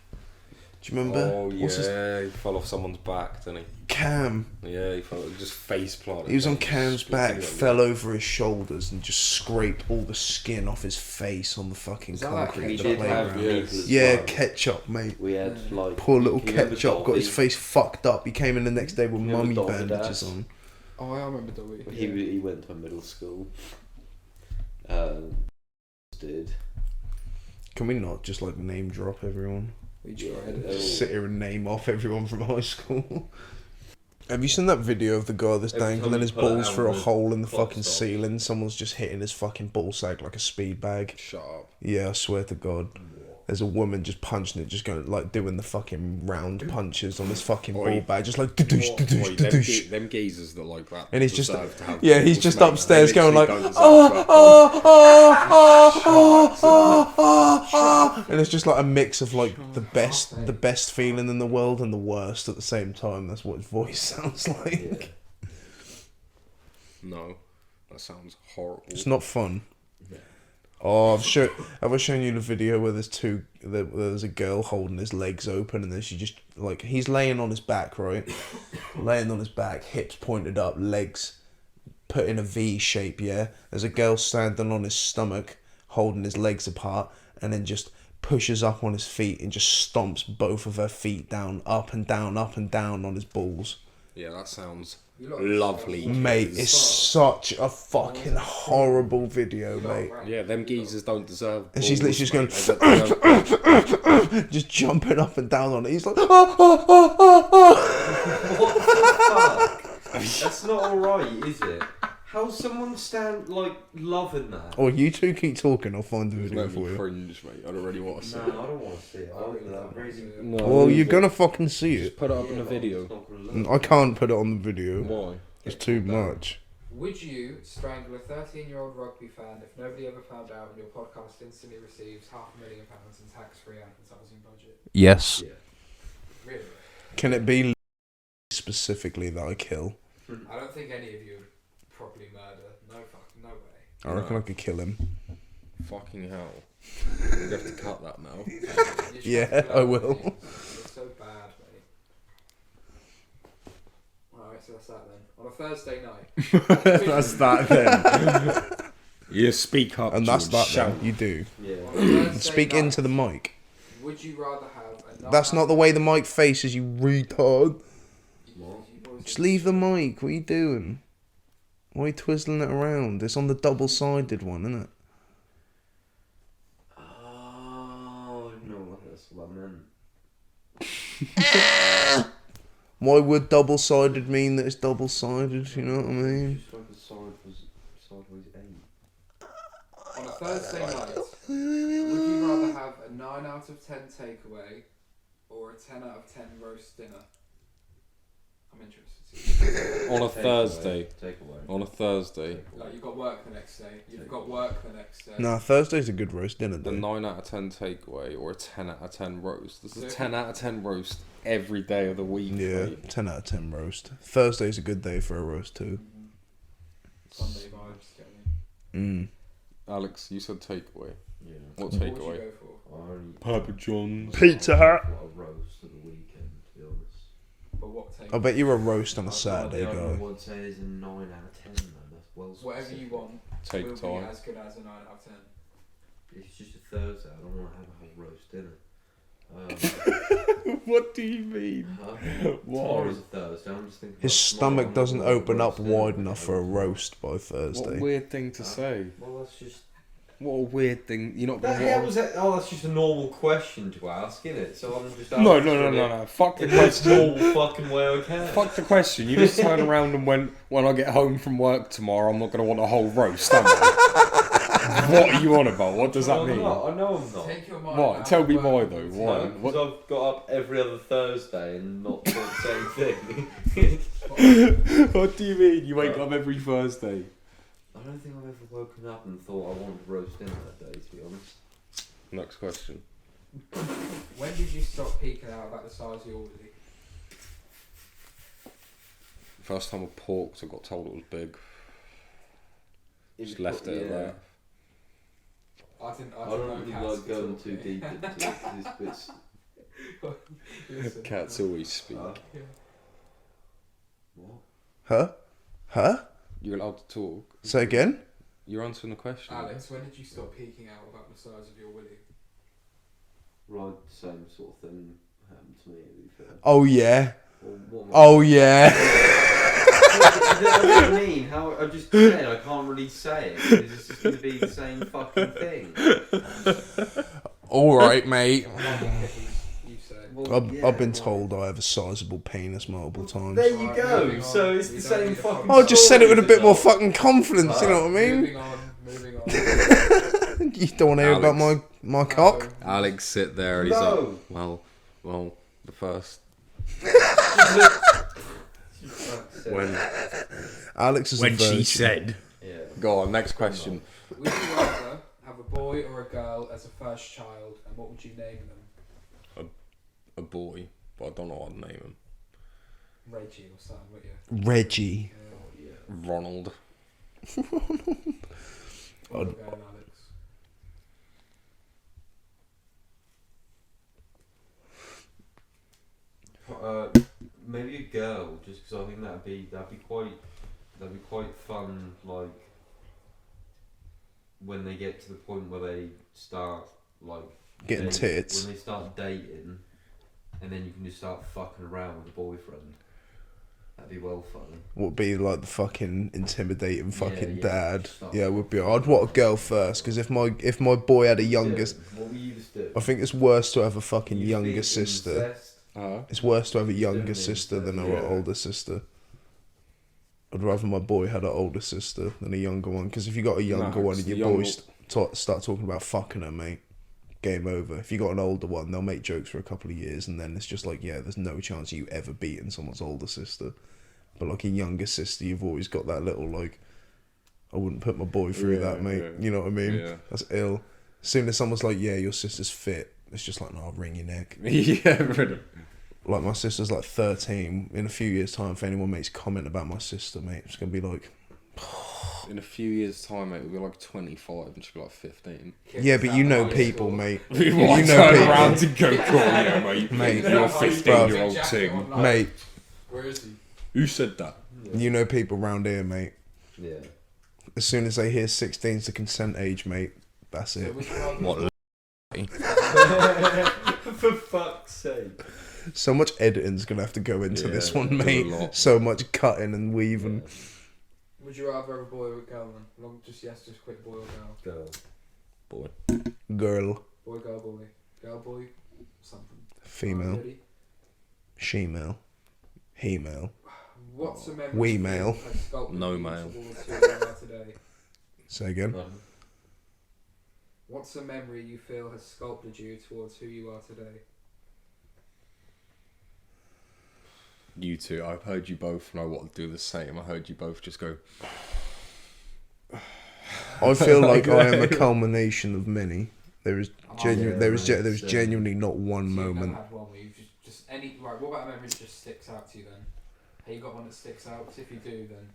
Do you remember? Oh What's his- yeah, he fell off someone's back, didn't Cam. he? Yeah, he fell just face planted. He was on Just Cam's split back, him. fell over his shoulders, and just scraped all the skin off his face on the fucking Is that like concrete We of the did have playground. people as Yeah, well. ketchup, mate. We had like Poor little can you remember ketchup got his Dolphy? face fucked up. He came in the next day with You remember mummy Dolphy bandages Dash? on. Oh, I remember Dolby. He went to a middle school. Did Can we not just like name drop everyone? We Yeah. tried. Oh. Sit here and name off everyone from high school. Have you seen that video of the guy that's Every time dangling you his pull it balls out, through a the hole in the clock fucking stops. ceiling? Someone's just hitting his fucking ball sack like a speed bag. Shut up. Yeah, I swear to God. There's a woman just punching it, just going like doing the fucking round punches on this fucking Oi. ball bag, just like doosh, doosh, Boy, doosh. them geezers that like that. And he's just- deserve to have yeah, he's balls, just mate. upstairs They going literally like, don't deserve to have and it's just like a mix of like the best feeling in the world and the worst at the same time. That's what his voice sounds like. No, that sounds horrible. It's not fun. Oh, have I shown you the video where there's a girl holding his legs open and then she just like he's laying on his back, right? Laying on his back, hips pointed up, legs put in a V shape, yeah? There's a girl standing on his stomach, holding his legs apart, and then just pushes up on his feet and just stomps both of her feet down, up and down on his balls. Yeah, that sounds You lot- lovely. Mate, it's such a fucking horrible video, mate. Yeah, them geezers don't deserve. And she's balls, literally mate. just They don't deserve- Just jumping up and down on it. He's like, what the fuck? That's not alright, is it? How's someone loving that? oh, you two keep talking. I'll find the It's video making for me you. cringe, mate. I don't really want to see No, I it. don't want to see it. No, Well, you're gonna fucking see just it. put it up in a video. I can't put it on the video. Why? It's too much. Would you strangle a 13-year-old rugby fan if nobody ever found out and your podcast instantly receives £500,000 in tax-free advertising budget? Yes. Yeah. Really? Can it be specifically that I kill? I don't think any of you would properly murder. No way. I reckon I could kill him. Fucking hell. We have to cut that now. You're Yeah, trying to I go, will. mate. It's so bad, mate. Alright, so that's that then. On a Thursday night. That's that then. You speak up. And that's George. that Shout. then. You do. Yeah. On a Thursday Speak night, into the mic. Would you rather have a That's not the way the mic faces, you retard. What? Just leave the mic. What are you doing? Why are you twizzling it around? It's on the double-sided one, isn't it? Oh, no, that's what I meant. Why would double-sided mean that it's double-sided? You know what I mean? Just like a sideways 8. On a Thursday night, would you rather have a 9 out of 10 takeaway or a 10 out of 10 roast dinner? I'm interested. On a Thursday. Takeaway. On a Thursday. Like, you've got work the next day. You've got work the next day. Nah, Thursday's a good roast dinner, A though. 9 out of 10 takeaway or a 10 out of 10 roast. There's a So- 10 out of 10 roast every day of the week. Yeah, mate. 10 out of 10 roast. Thursday's a good day for a roast, too. Sunday vibes, get me. Alex, you said takeaway. Yeah. What What would you takeaway? go for? I only Papa John's. Pizza Hut. a lot of roast at the weekend, to be honest. But what takeaway? I bet you're a roast on a Saturday, I guy. would say is a 9 out of 10, man. That's well Whatever you specific. want Take will time. be as good as a 9 out of 10. It's just a Thursday. I don't want to have a whole roast dinner. What do you mean? Tomorrow's a Thursday. I'm just thinking. His about tomorrow, stomach I'm doesn't not gonna open up roast dinner, wide I'm enough gonna for a have roast by What Thursday. weird thing to say. Well, that's just What a weird thing. You're not The gonna. hell was that? Oh, that's just a normal question to ask, isn't it? So I'm just No. answering it Fuck the in the question. normal fucking way I can. Fuck the question. You just turn around and when I get home from work tomorrow, I'm not gonna want a whole roast, am I? What are you on about? What does that No, I'm mean? not. I know I'm not. Take your mind What? out Tell me of why work. though. Why? Because I've got up every other Thursday and not thought the same thing. What do you mean? You wake up every Thursday? I don't think I've ever woken up and thought I wanted roast dinner that day, to be honest. Next question. When did you stop peeking out about the size of your willy? First time I porked, I got told it was big. Just It's left got- it at that. I I don't really like going too deep into it 'cause it's bits. Cats always speak. What? Huh? You're allowed to talk. Say again? You're answering the question. Alex, when did you stop peeking out about the size of your willy? Right, same sort of thing happened to me, to be fair. Oh yeah. Well, what am I- Oh yeah. I don't mean how I just said I can't really say it. It's just going to be the same fucking thing. All right, mate. You say. Well, I've been well, told I have a sizable penis multiple times. There you Alright, go. moving So on. it's We the don't same need a fucking. I just said it with a story, bit more is it not? fucking confidence. You know what I mean? Moving on. You don't want to hear about Alex. my cock? Alex sit there and he's No. like, well, the first When when Alex is a virgin. said. yeah. Go on, next question. Would you rather have a boy or a girl as a first child, and what would you name them? A boy, but I don't know what I'd name him. Reggie or something, would you? Reggie. Ronald. Or a girl, Alex? Maybe a girl, just because I think that'd be quite fun. Like when they get to the point where they start like Getting date- tits. When they start dating, and then you can just start fucking around with a boyfriend. That'd be well fun. Would be like the fucking intimidating fucking yeah, dad. stop. Yeah, would be. I'd want a girl first because if my boy had a younger, What were you just doing? I think it's worse to have a fucking You younger think sister. incest? It's worse to have a younger Definitely sister than incest, an yeah. older sister. I'd rather my boy had an older sister than a younger one because if you got a younger No, one it's and the your young boys start talking about fucking her, mate, game over. If you got an older one, they'll make jokes for a couple of years and then it's just like, yeah, there's no chance of you ever beating someone's older sister. But like a younger sister, you've always got that little like, I wouldn't put my boy through Yeah, that, mate. yeah. You know what I mean? Yeah. That's ill. As soon as someone's like, yeah, your sister's fit, it's just like, no, I'll wring your neck. Yeah, really. Like my sister's like 13. In a few years' time, if anyone makes comment about my sister, mate, it's gonna be like, In a few years' time, mate, we'll be like 25 and she'll be like 15. yeah, but you know people, mate. You know turn people. around to go, cool, yeah, mate. Mate, You're a bruv. 15-year-old thing. Mate, Where is he? Who said that? you know people round here, mate. Yeah. As soon as they hear 16's the consent age, mate, that's So it. would you rather What? For fuck's sake. So much editing's gonna have to go into Yeah, this one, do a mate. lot. So much cutting and weaving. Would you rather have a boy or a girl then? Long, just quick boy or girl. Girl. Boy. Girl, Boy, girl, boy, something. female, Ready? she-male, he-male. What's a memory We you male. feel has sculpted No you male. towards who you are today? Say again. What's a memory you feel has sculpted you towards who you are today? You two, I've heard you both know what to do the same. I heard you both just go. I feel like I am a culmination of many. There is yeah, there is mate, genuinely not one So you've moment. never had one where you've just any right. What about a memory that just sticks out to you then? Have you got one that sticks out? 'Cause if you do, then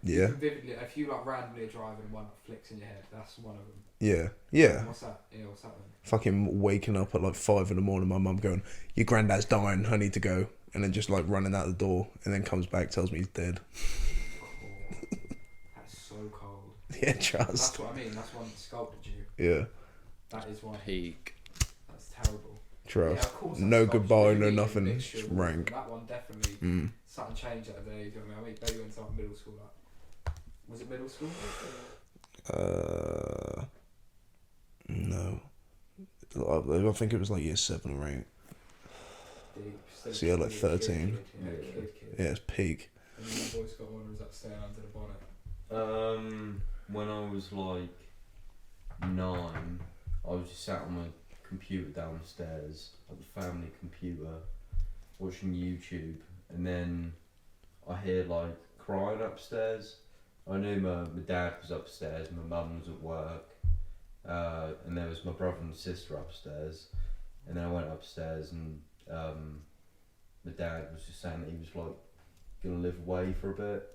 you Yeah, can vividly. If you like randomly are driving and one flicks in your head, that's one of them. yeah. What's that? Yeah, what's that then? Fucking waking up at like 5 a.m, my mum going, "Your granddad's dying. I need to go," and then just like running out the door, and then comes back, tells me he's dead. Cool. That's so cold. Yeah, trust. That's what I mean. That's one that sculpted you. Yeah, That is one. Peak. That's terrible. Yeah, trust. of course. No that's goodbye, sculpted. no Maybe nothing. a It's mixture of all of them. rank. That one definitely. Mm. Something changed that day. Do you know what I mean? Maybe when someone middle school. Like, was it middle school? No. I think it was like year 7 or 8. So yeah, like 13. Yeah, it's peak. And then the boys got one, or was that staying under the bonnet? When I was like 9, I was just sat on my computer downstairs at the family computer watching YouTube, and then I hear like crying upstairs. I knew my dad was upstairs, my mum was at work, and there was my brother and sister upstairs, and then I went upstairs and my dad was just saying that he was like gonna live away for a bit,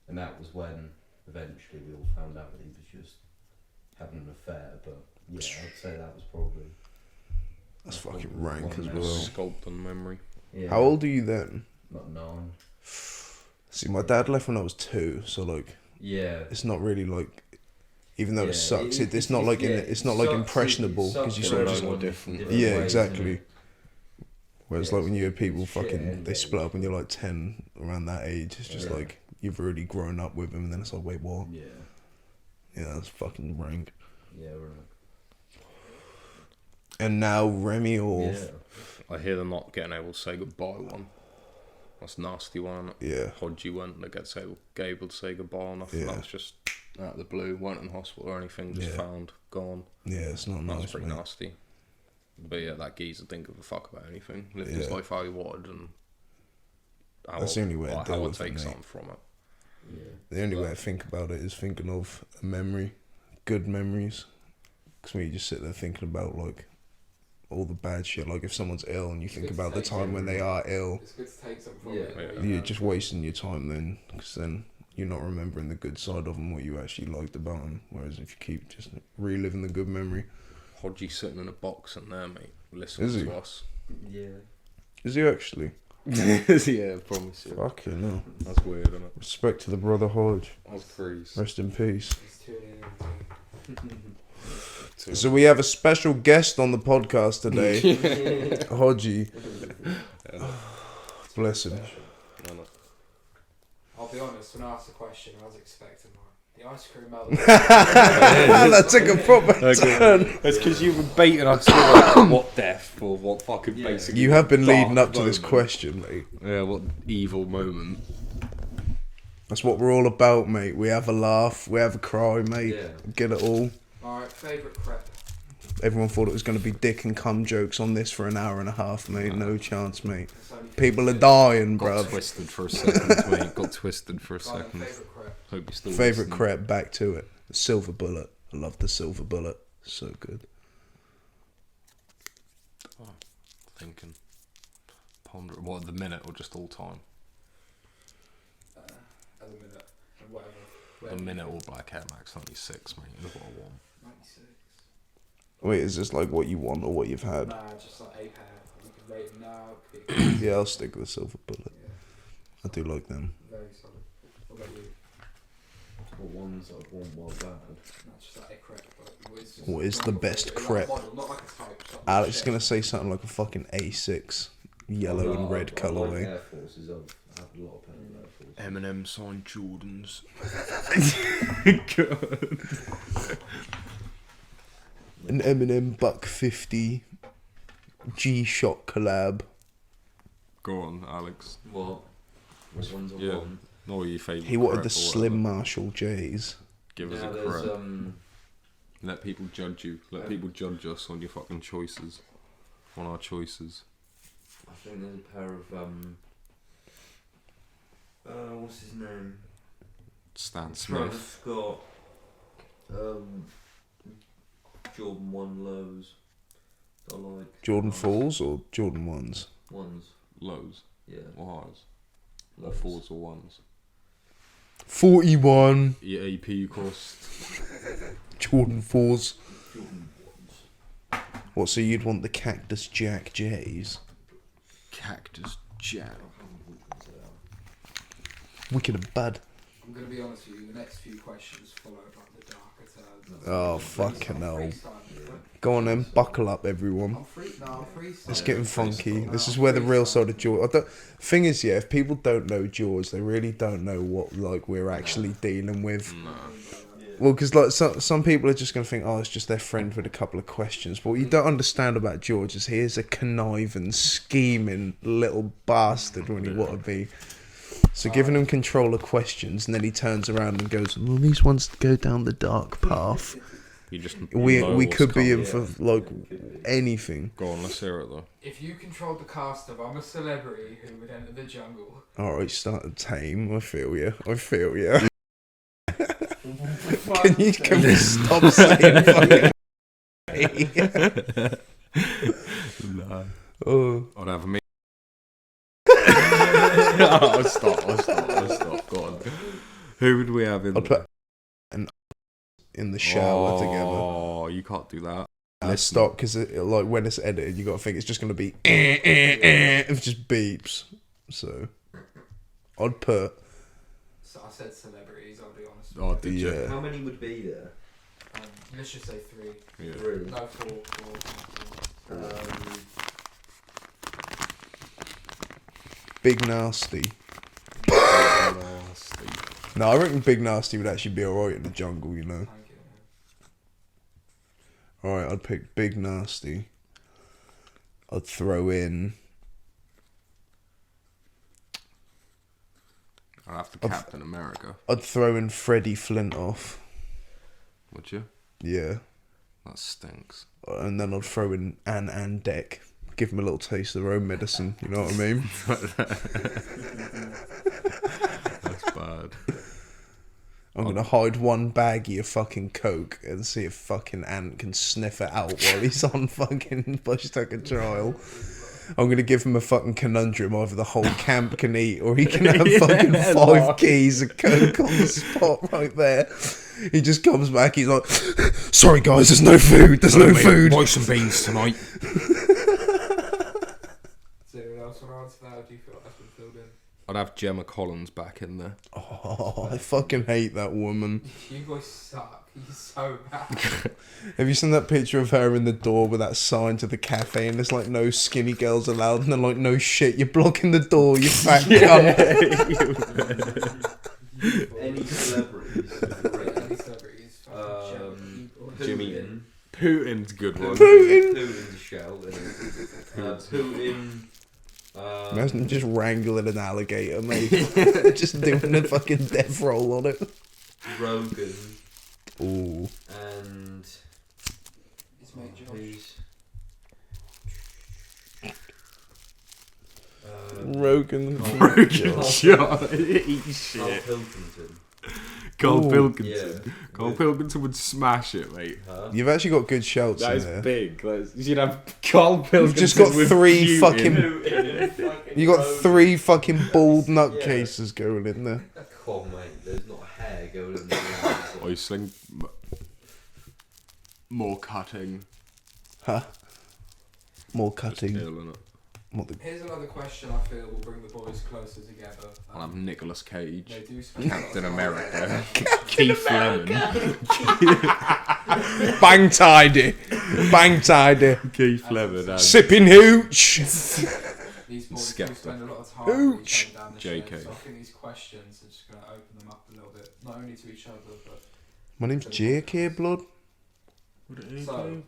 and that was when eventually we all found out that he was just having an affair. But yeah, I'd say that was probably. That's fucking rank as one well. Sculpt on memory. Yeah. How old are you then? Not 9. See, my dad left when I was 2, so like Yeah. it's not really like. Even though Yeah, it sucks, it's not it- like yeah, it's not it like sucks, impressionable it because you sucks sort of in just a lot different. different yeah, ways, exactly. innit? Whereas Yeah, like when you hear it's people shit fucking and they it- split up when you're like 10 around that age, it's just Yeah. like you've already grown up with them, and then it's like wait what? Yeah. Yeah, that's fucking rank. Yeah, right. And now Remy or Yeah. I hear they're not getting able to say goodbye one. That's a nasty one. yeah, Hodgie went and gets able to say goodbye or nothing. Yeah. That was just out of the blue. Weren't in hospital or anything. Just Yeah. found, gone. yeah, it's not That nice, was pretty mate. nasty. But yeah, that geezer didn't give a fuck about anything. Lived his Yeah. life how he wanted, and how That's the only way to how deal I with it, take mate. something from it. Yeah. The only way I think about it is thinking of a memory, good memories. Because when you just sit there thinking about like all the bad shit, like if someone's ill and you think Good about the to take time when they are ill, It's good to take something from Yeah. it. Yeah. you're just wasting your time then, because then you're not remembering the good side of them, what you actually liked about them. Whereas if you keep just reliving the good memory, Hodgie sitting in a box in there, mate, listening Is he? to us. Yeah. is he actually? Yeah, I promise you. Fucking no. That's weird, isn't it? Respect to the brother Hodge. I was crazy. Rest in peace. Just tuning in. So we have a special guest on the podcast today, Hodgie. Bless him. I'll be honest, when I asked the question, I was expecting like, the ice cream melted. That took a proper turn. That's because you were baiting us for like, what death or what fucking Yeah. basically. You have been dark leading up to this moment. question, mate. Yeah, what evil moment. That's what we're all about, mate. We have a laugh, we have a cry, mate. Yeah. Get it all. Alright, favourite crepe. Everyone thought it was going to be dick and cum jokes on this for an hour and a half, mate. No chance, mate. It's only People are 50. dying, Got bruv. twisted for a second, mate. Got twisted for a Right, second. favourite crepe. Hope you still Favourite listening. crepe, back to it. The silver bullet. I love the silver bullet. So good. Thinking. Ponder. What, the minute or just all time? At the minute, and whatever. The whatever. minute or Black Air Max 96, mate. Is what I want. 96. Wait, is this like what you want or what you've had? Nah, just like a pair. You can rate them now. Pick. Yeah, I'll stick with silver bullet. Yeah, I do like them. very solid. What about you? What ones I want well bad? That's just like a crepe. But it's just What is the best like a crepe? model, not like a type. something Alex is shit. going to say something like a fucking A6 yellow and red I colourway. like Air Forces. I've had a lot of pairs of Air Forces. Eminem signed Jordans. An Eminem Buck 50 G-Shock collab. Go on, Alex. What? What ones I Yeah. want? What were your favourite? He wanted crepe the or Slim whatever? Marshall J's. Give us Now a there's crepe. Let people judge you. Let people judge us on your fucking choices. On our choices. I think there's a pair of what's his name? Stan Travis Smith. Scott. Jordan 1 lows. I like. Jordan Nice. 4s or Jordan 1s? Ones. Lows. Yeah. Or highs. Or Lows. fours or ones. 41 Your AP cost. Jordan 4s. Jordan 1s. What, so you'd want the Cactus Jack J's? Cactus Jack. Wicked and bad. I'm gonna be honest with you. The next few questions follow like the darker turns. Oh, fucking hell. Freestyle. Go on then, buckle up everyone. I'm free. No, I'm freestyle. It's getting funky. This is where the real side of George. Thing is, yeah, if people don't know George, they really don't know what like we're actually dealing with. No. Well, because like some people are just going to think, oh, it's just their friend with a couple of questions. But what you don't understand about George is he is a conniving, scheming little bastard when he want to be. So giving him control of questions, and then he turns around and goes, well, these ones go down the dark path. We could be in for like anything. Go on, let's hear it though. If you controlled the cast of I'm a Celebrity who would enter the jungle. Alright, start tame. I feel you. Can you stop saying fucking No. Oh. I'd have me. I'll stop. Go on. Who would we have in I'd put in the shower together. Oh, you can't do that. Let's stop, because like when it's edited, you got to think it's just going to be it just beeps. So I'd put. So I said celebrities. I'll be honest. Oh, did you? Yeah. How many would be there? Let's just say 3. Yeah. 3. No, 4. Big Nasty. No, I reckon Big Nasty would actually be alright in the jungle, you know. Thank you. Alright, I'd pick Big Nasty. I'd throw in. I'd have to Captain America. I'd throw in Freddie Flintoff. Would you? Yeah. That stinks. And then I'd throw in Ann Deck. Give them a little taste of their own medicine, you know what I mean? That's bad. I'm going to hide one baggie of fucking coke and see if fucking Ant can sniff it out while he's on fucking Bush Tucker trial. I'm going to give him a fucking conundrum. Either the whole camp can eat or he can have fucking 5 keys of coke on the spot right there. He just comes back, he's like, sorry guys, there's no food, food. Rice and beans tonight. So anyone else want to answer that, or do you feel like that's been filled in? I'd have Gemma Collins back in there. Oh, I fucking hate that woman. You guys suck. You're so bad. Have you seen that picture of her in the door with that sign to the cafe and there's like no skinny girls allowed and they're like, no shit, you're blocking the door, you fat cunt. Any celebrities? Any celebrities? Jimmy. Putin's a good one. Putin's a shout. Putin. Imagine just wrangling an alligator, mate. Just doing a fucking death roll on it. Rogan. Ooh. And. His mate Josh. Rogan. Shot. Eat shit. Carl Pilkington. Carl Ooh. Pilkington. Yeah. Carl Pilkington would smash it, mate. Huh? You've actually got good shouts That in is there. big. You'd have Carl Pilkington. You've just got with 3 Putin. fucking. Putin. You got 3 fucking bald nutcases going in there. Come on, mate. There's not hair going in there. Oisling. More cutting. Huh? More cutting. Ill, innit? Here's another question I feel will bring the boys closer together. I'll have Nicolas Cage. They do spend Captain a lot of time America. together. Keith Lemon. Bang tidy. Bang tidy. Keith Lemon. Sipping hooch. These boys Skepta. do spend a lot of time Hooch. with each other down the JK. show, so I think these questions are just going to open them up a little bit, not only to each other, but... My name's Jake here, blood. So,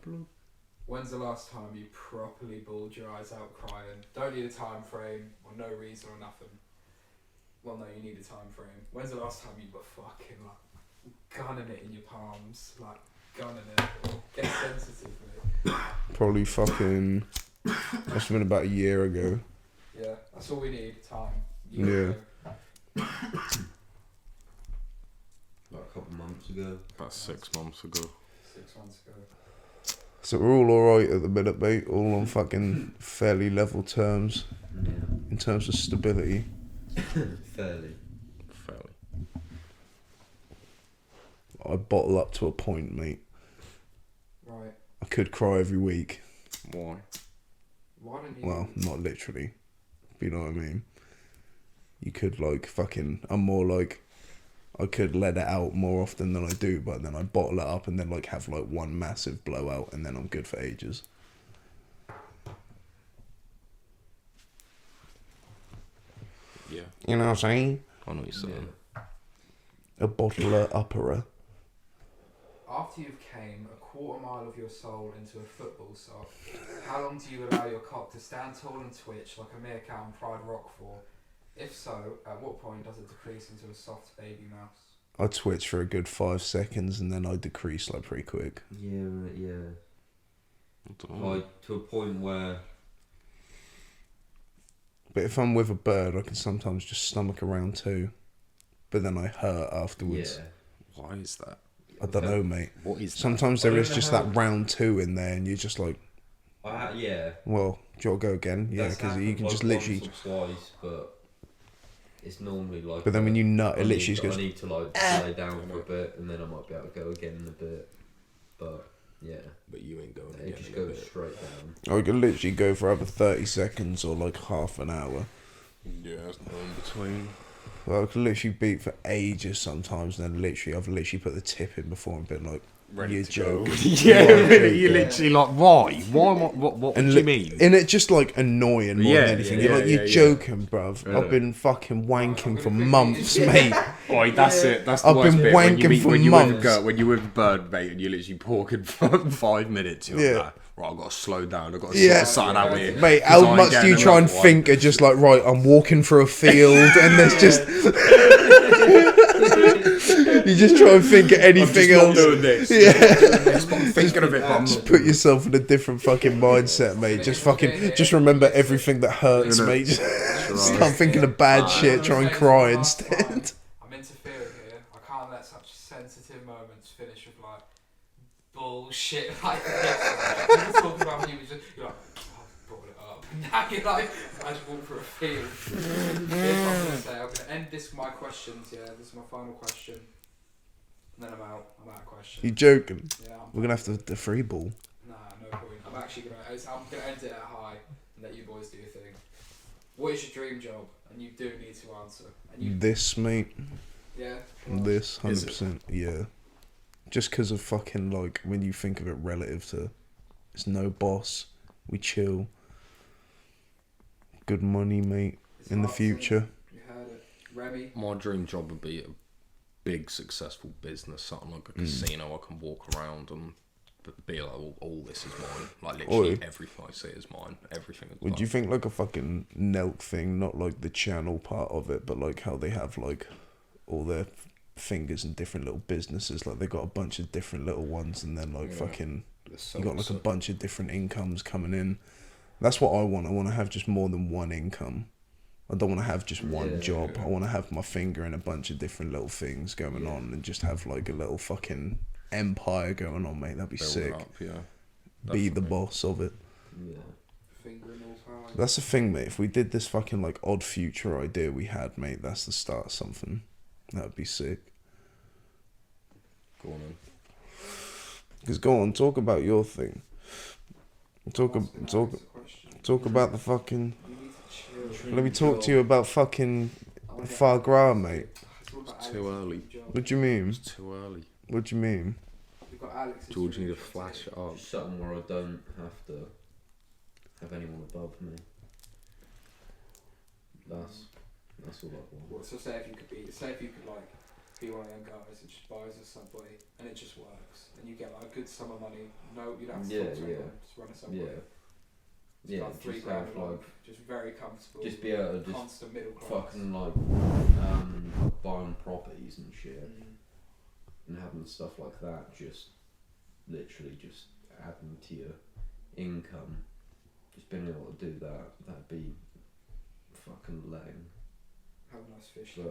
when's the last time you properly bawled your eyes out crying? Don't need a time frame, or no reason or nothing. Well, no, you need a time frame. When's the last time you were fucking, like, gunning it in your palms? Like, gunning it. Get sensitive with it. Probably fucking. Must have been about a year ago. Yeah, that's all we need, time. Yeah. Like a couple months ago. About 6 months ago. 6 months ago. So we're all alright at the minute, mate. All on fucking fairly level terms. Yeah. In terms of stability. Fairly. I bottle up to a point, mate. Right. I could cry every week. Why? Why don't you... Well, not literally. But you know what I mean? You could, like, fucking... I'm more like... I could let it out more often than I do, but then I bottle it up and then, like, have, like, one massive blowout and then I'm good for ages. Yeah. You know what I'm saying? I know what you're saying. A bottle of uppera. after you've came a quarter mile of your soul into a football sock, how long do you allow your cock to stand tall and twitch like a meerkat on Pride Rock for? If so, at what point does it decrease into a soft baby mouse? I twitch for a good 5 seconds and then I decrease like pretty quick. Yeah. I don't know. Like to a point where. But if I'm with a bird, I can sometimes just stomach around too. But then I hurt afterwards. Yeah. Why is that? I don't know, mate. What is that? Sometimes I there don't is know just how- that round 2 in there and you're just like, Yeah. well, do you want to go again? Yeah, That's because you happened, can like, just literally... once or twice, but it's normally like. But then when you nut, it I literally need, goes... I need to like lay down for a bit, and then I might be able to go again in a bit. But yeah, But you ain't going it again. just in a goes bit. straight down. I can literally go for either 30 seconds or like half an hour. Yeah, there's no in between. Well, I can literally beat for ages sometimes, and then I've literally put the tip in before and been like, you're joking. Yeah, really, you're literally like, why? Why? What And do you mean? And it just like annoying more Yeah, than anything. yeah, You're like, yeah, you're yeah. joking, bruv. Yeah. I've been fucking wanking for months, mate. Oi, that's it. That's the I've worst been bit. wanking for when you months. when you're with a bird, mate, and you're literally talking for 5 minutes. You're Yeah. like, right, I've got to slow down. I've got to Yeah. sort something out here. Mate, 'cause how I ain't much do getting you try and another one. think of just like, right, I'm walking through a field and there's just... you just try and think of anything else. Doing this. Yeah. I'm thinking of it, but I'm Just not put yourself in a different fucking mindset, mate. Just remember everything that hurts, mate. Just start thinking of bad shit. Try and cry instead. I'm interfering here. I can't let such sensitive moments finish with like bullshit like this. You were talking about when you were just, you're like, oh, I brought it up. Now you're like, I just walked through a field. Here's what I'm going to say. I'm going to end this with my questions, yeah. This is my final question. And then I'm out. I'm out of questions. You joking? Yeah, We're gonna have to the free ball. Nah, no point. I'm gonna end it at high and let you boys do your thing. What is your dream job? And you do need to answer. And you, This, mate. yeah. This, Is it? 100%. Yeah. Just because of fucking like when you think of it relative to, it's no boss. We chill. Good money, mate. In the future. You heard it, Remy. My dream job would be a big successful business, something like a casino. I can walk around and be like, all this is mine. Like literally Oi. everything I see is mine. Everything is Would mine. you think like a fucking Nelk thing, not like the channel part of it, but like how they have like all their fingers in different little businesses, like they got a bunch of different little ones, and then like Yeah. fucking There's you got like a so- bunch of different incomes coming in. That's what I want. I want to have just more than one income. I don't want to have just one Yeah. job. I want to have my finger in a bunch of different little things going on, and just have like a little fucking empire going on, mate. That'd be build sick. up, yeah. Be the Definitely. boss of it. Yeah. Finger in all power. That's the thing, mate. If we did this fucking like odd future idea we had, mate, that's the start of something. That would be sick. Go on then. Because go on, talk about your thing. Talk about the fucking. Let me talk to you about fucking foie gras, mate. It's too early. What do you mean? It's too early. What do you mean? George, you need to flash it up. Just something where I don't have to have anyone above me. That's all I want. Well, so say if you could like be one of them guys that just buys a Subway and it just works and you get like good summer money. No, you don't have to Yeah, talk to yeah. anyone. Just run a Subway. Yeah. It's Yeah, about $3 just grand have a month, like just very comfortable. just be able to just constant middle class. fucking like buying properties and shit and having stuff like that, just literally just adding to your income. Just being able to do that'd be fucking lame. Have a nice fish But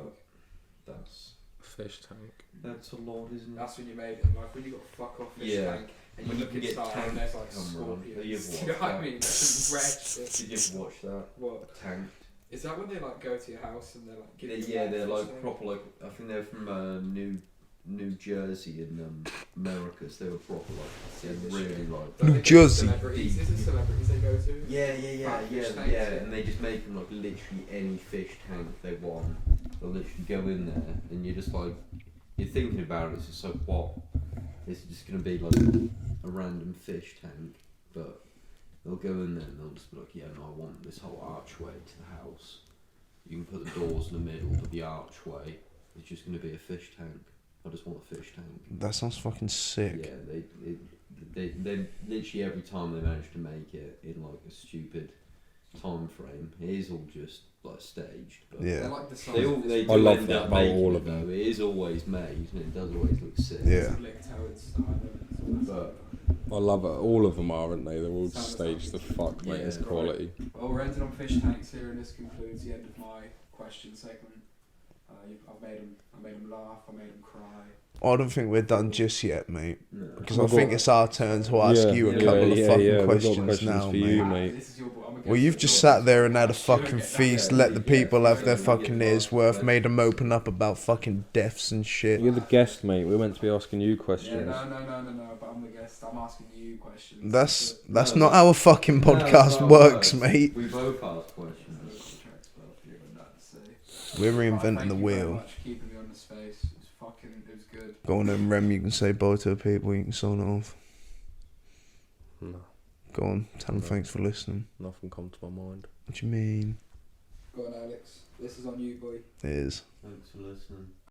tank. Fish tank. That's a lot, isn't it? That's when you made it. Like when you got fuck off fish Yeah. tank and you When you look can get inside and there's like tanks come round. scorpions. Have you ever Do you know watched what I that? mean? There's red shit. Did you ever watch that? What? Tank. Is that when they like go to your house and they're like giving you Yeah, life they're or like something? proper like I think they're from New Jersey in America. So they were proper like they're really like. Don't New they go to Jersey. celebrities? Is it celebrities they go to? Yeah, Fat fish tanks, yeah. And they just make them like literally any fish tank they want. They'll literally go in there, and you're just like, you're thinking about it. It's just like, what? It's just gonna be like a random fish tank, but they'll go in there and they'll just be like, yeah, no, I want this whole archway to the house. You can put the doors in the middle, but the archway is just gonna be a fish tank. I just want a fish tank. That sounds fucking sick. Yeah, they literally every time they manage to make it in like a stupid time frame, it is all just like staged. But Yeah. Like the they do I love end that up about making all it, of them. though. It is always made, and it does always look sick. Yeah. But I love it. All of them are, aren't they? They're all Sounds staged to like fuck, mate. Yeah. It's quality. Well, we're ending on fish tanks here, and this concludes the end of my question segment. I made them laugh. I made them cry. I don't think we're done just yet, mate. no. Because I think it's our turn to ask you a couple of fucking questions now, for mate. you, mate. This is your, Well, you've just sat there and had a fucking feast, let the people have their fucking ears worth, made them open up about fucking deaths and shit. You're the guest, mate. We're meant to be asking you Yeah, questions. no. But I'm the guest. I'm asking you questions. That's not how a fucking podcast works, mate. We both ask questions. We're reinventing the Thank you very wheel. much for keeping me on the space. It was good. Go on then, Rem, you can say bye to the people, you can sign it off. No, Go on, tell them thanks for listening. nothing come to my mind. What do you mean? Go on, Alex. This is on you, boy. It is. Thanks for listening.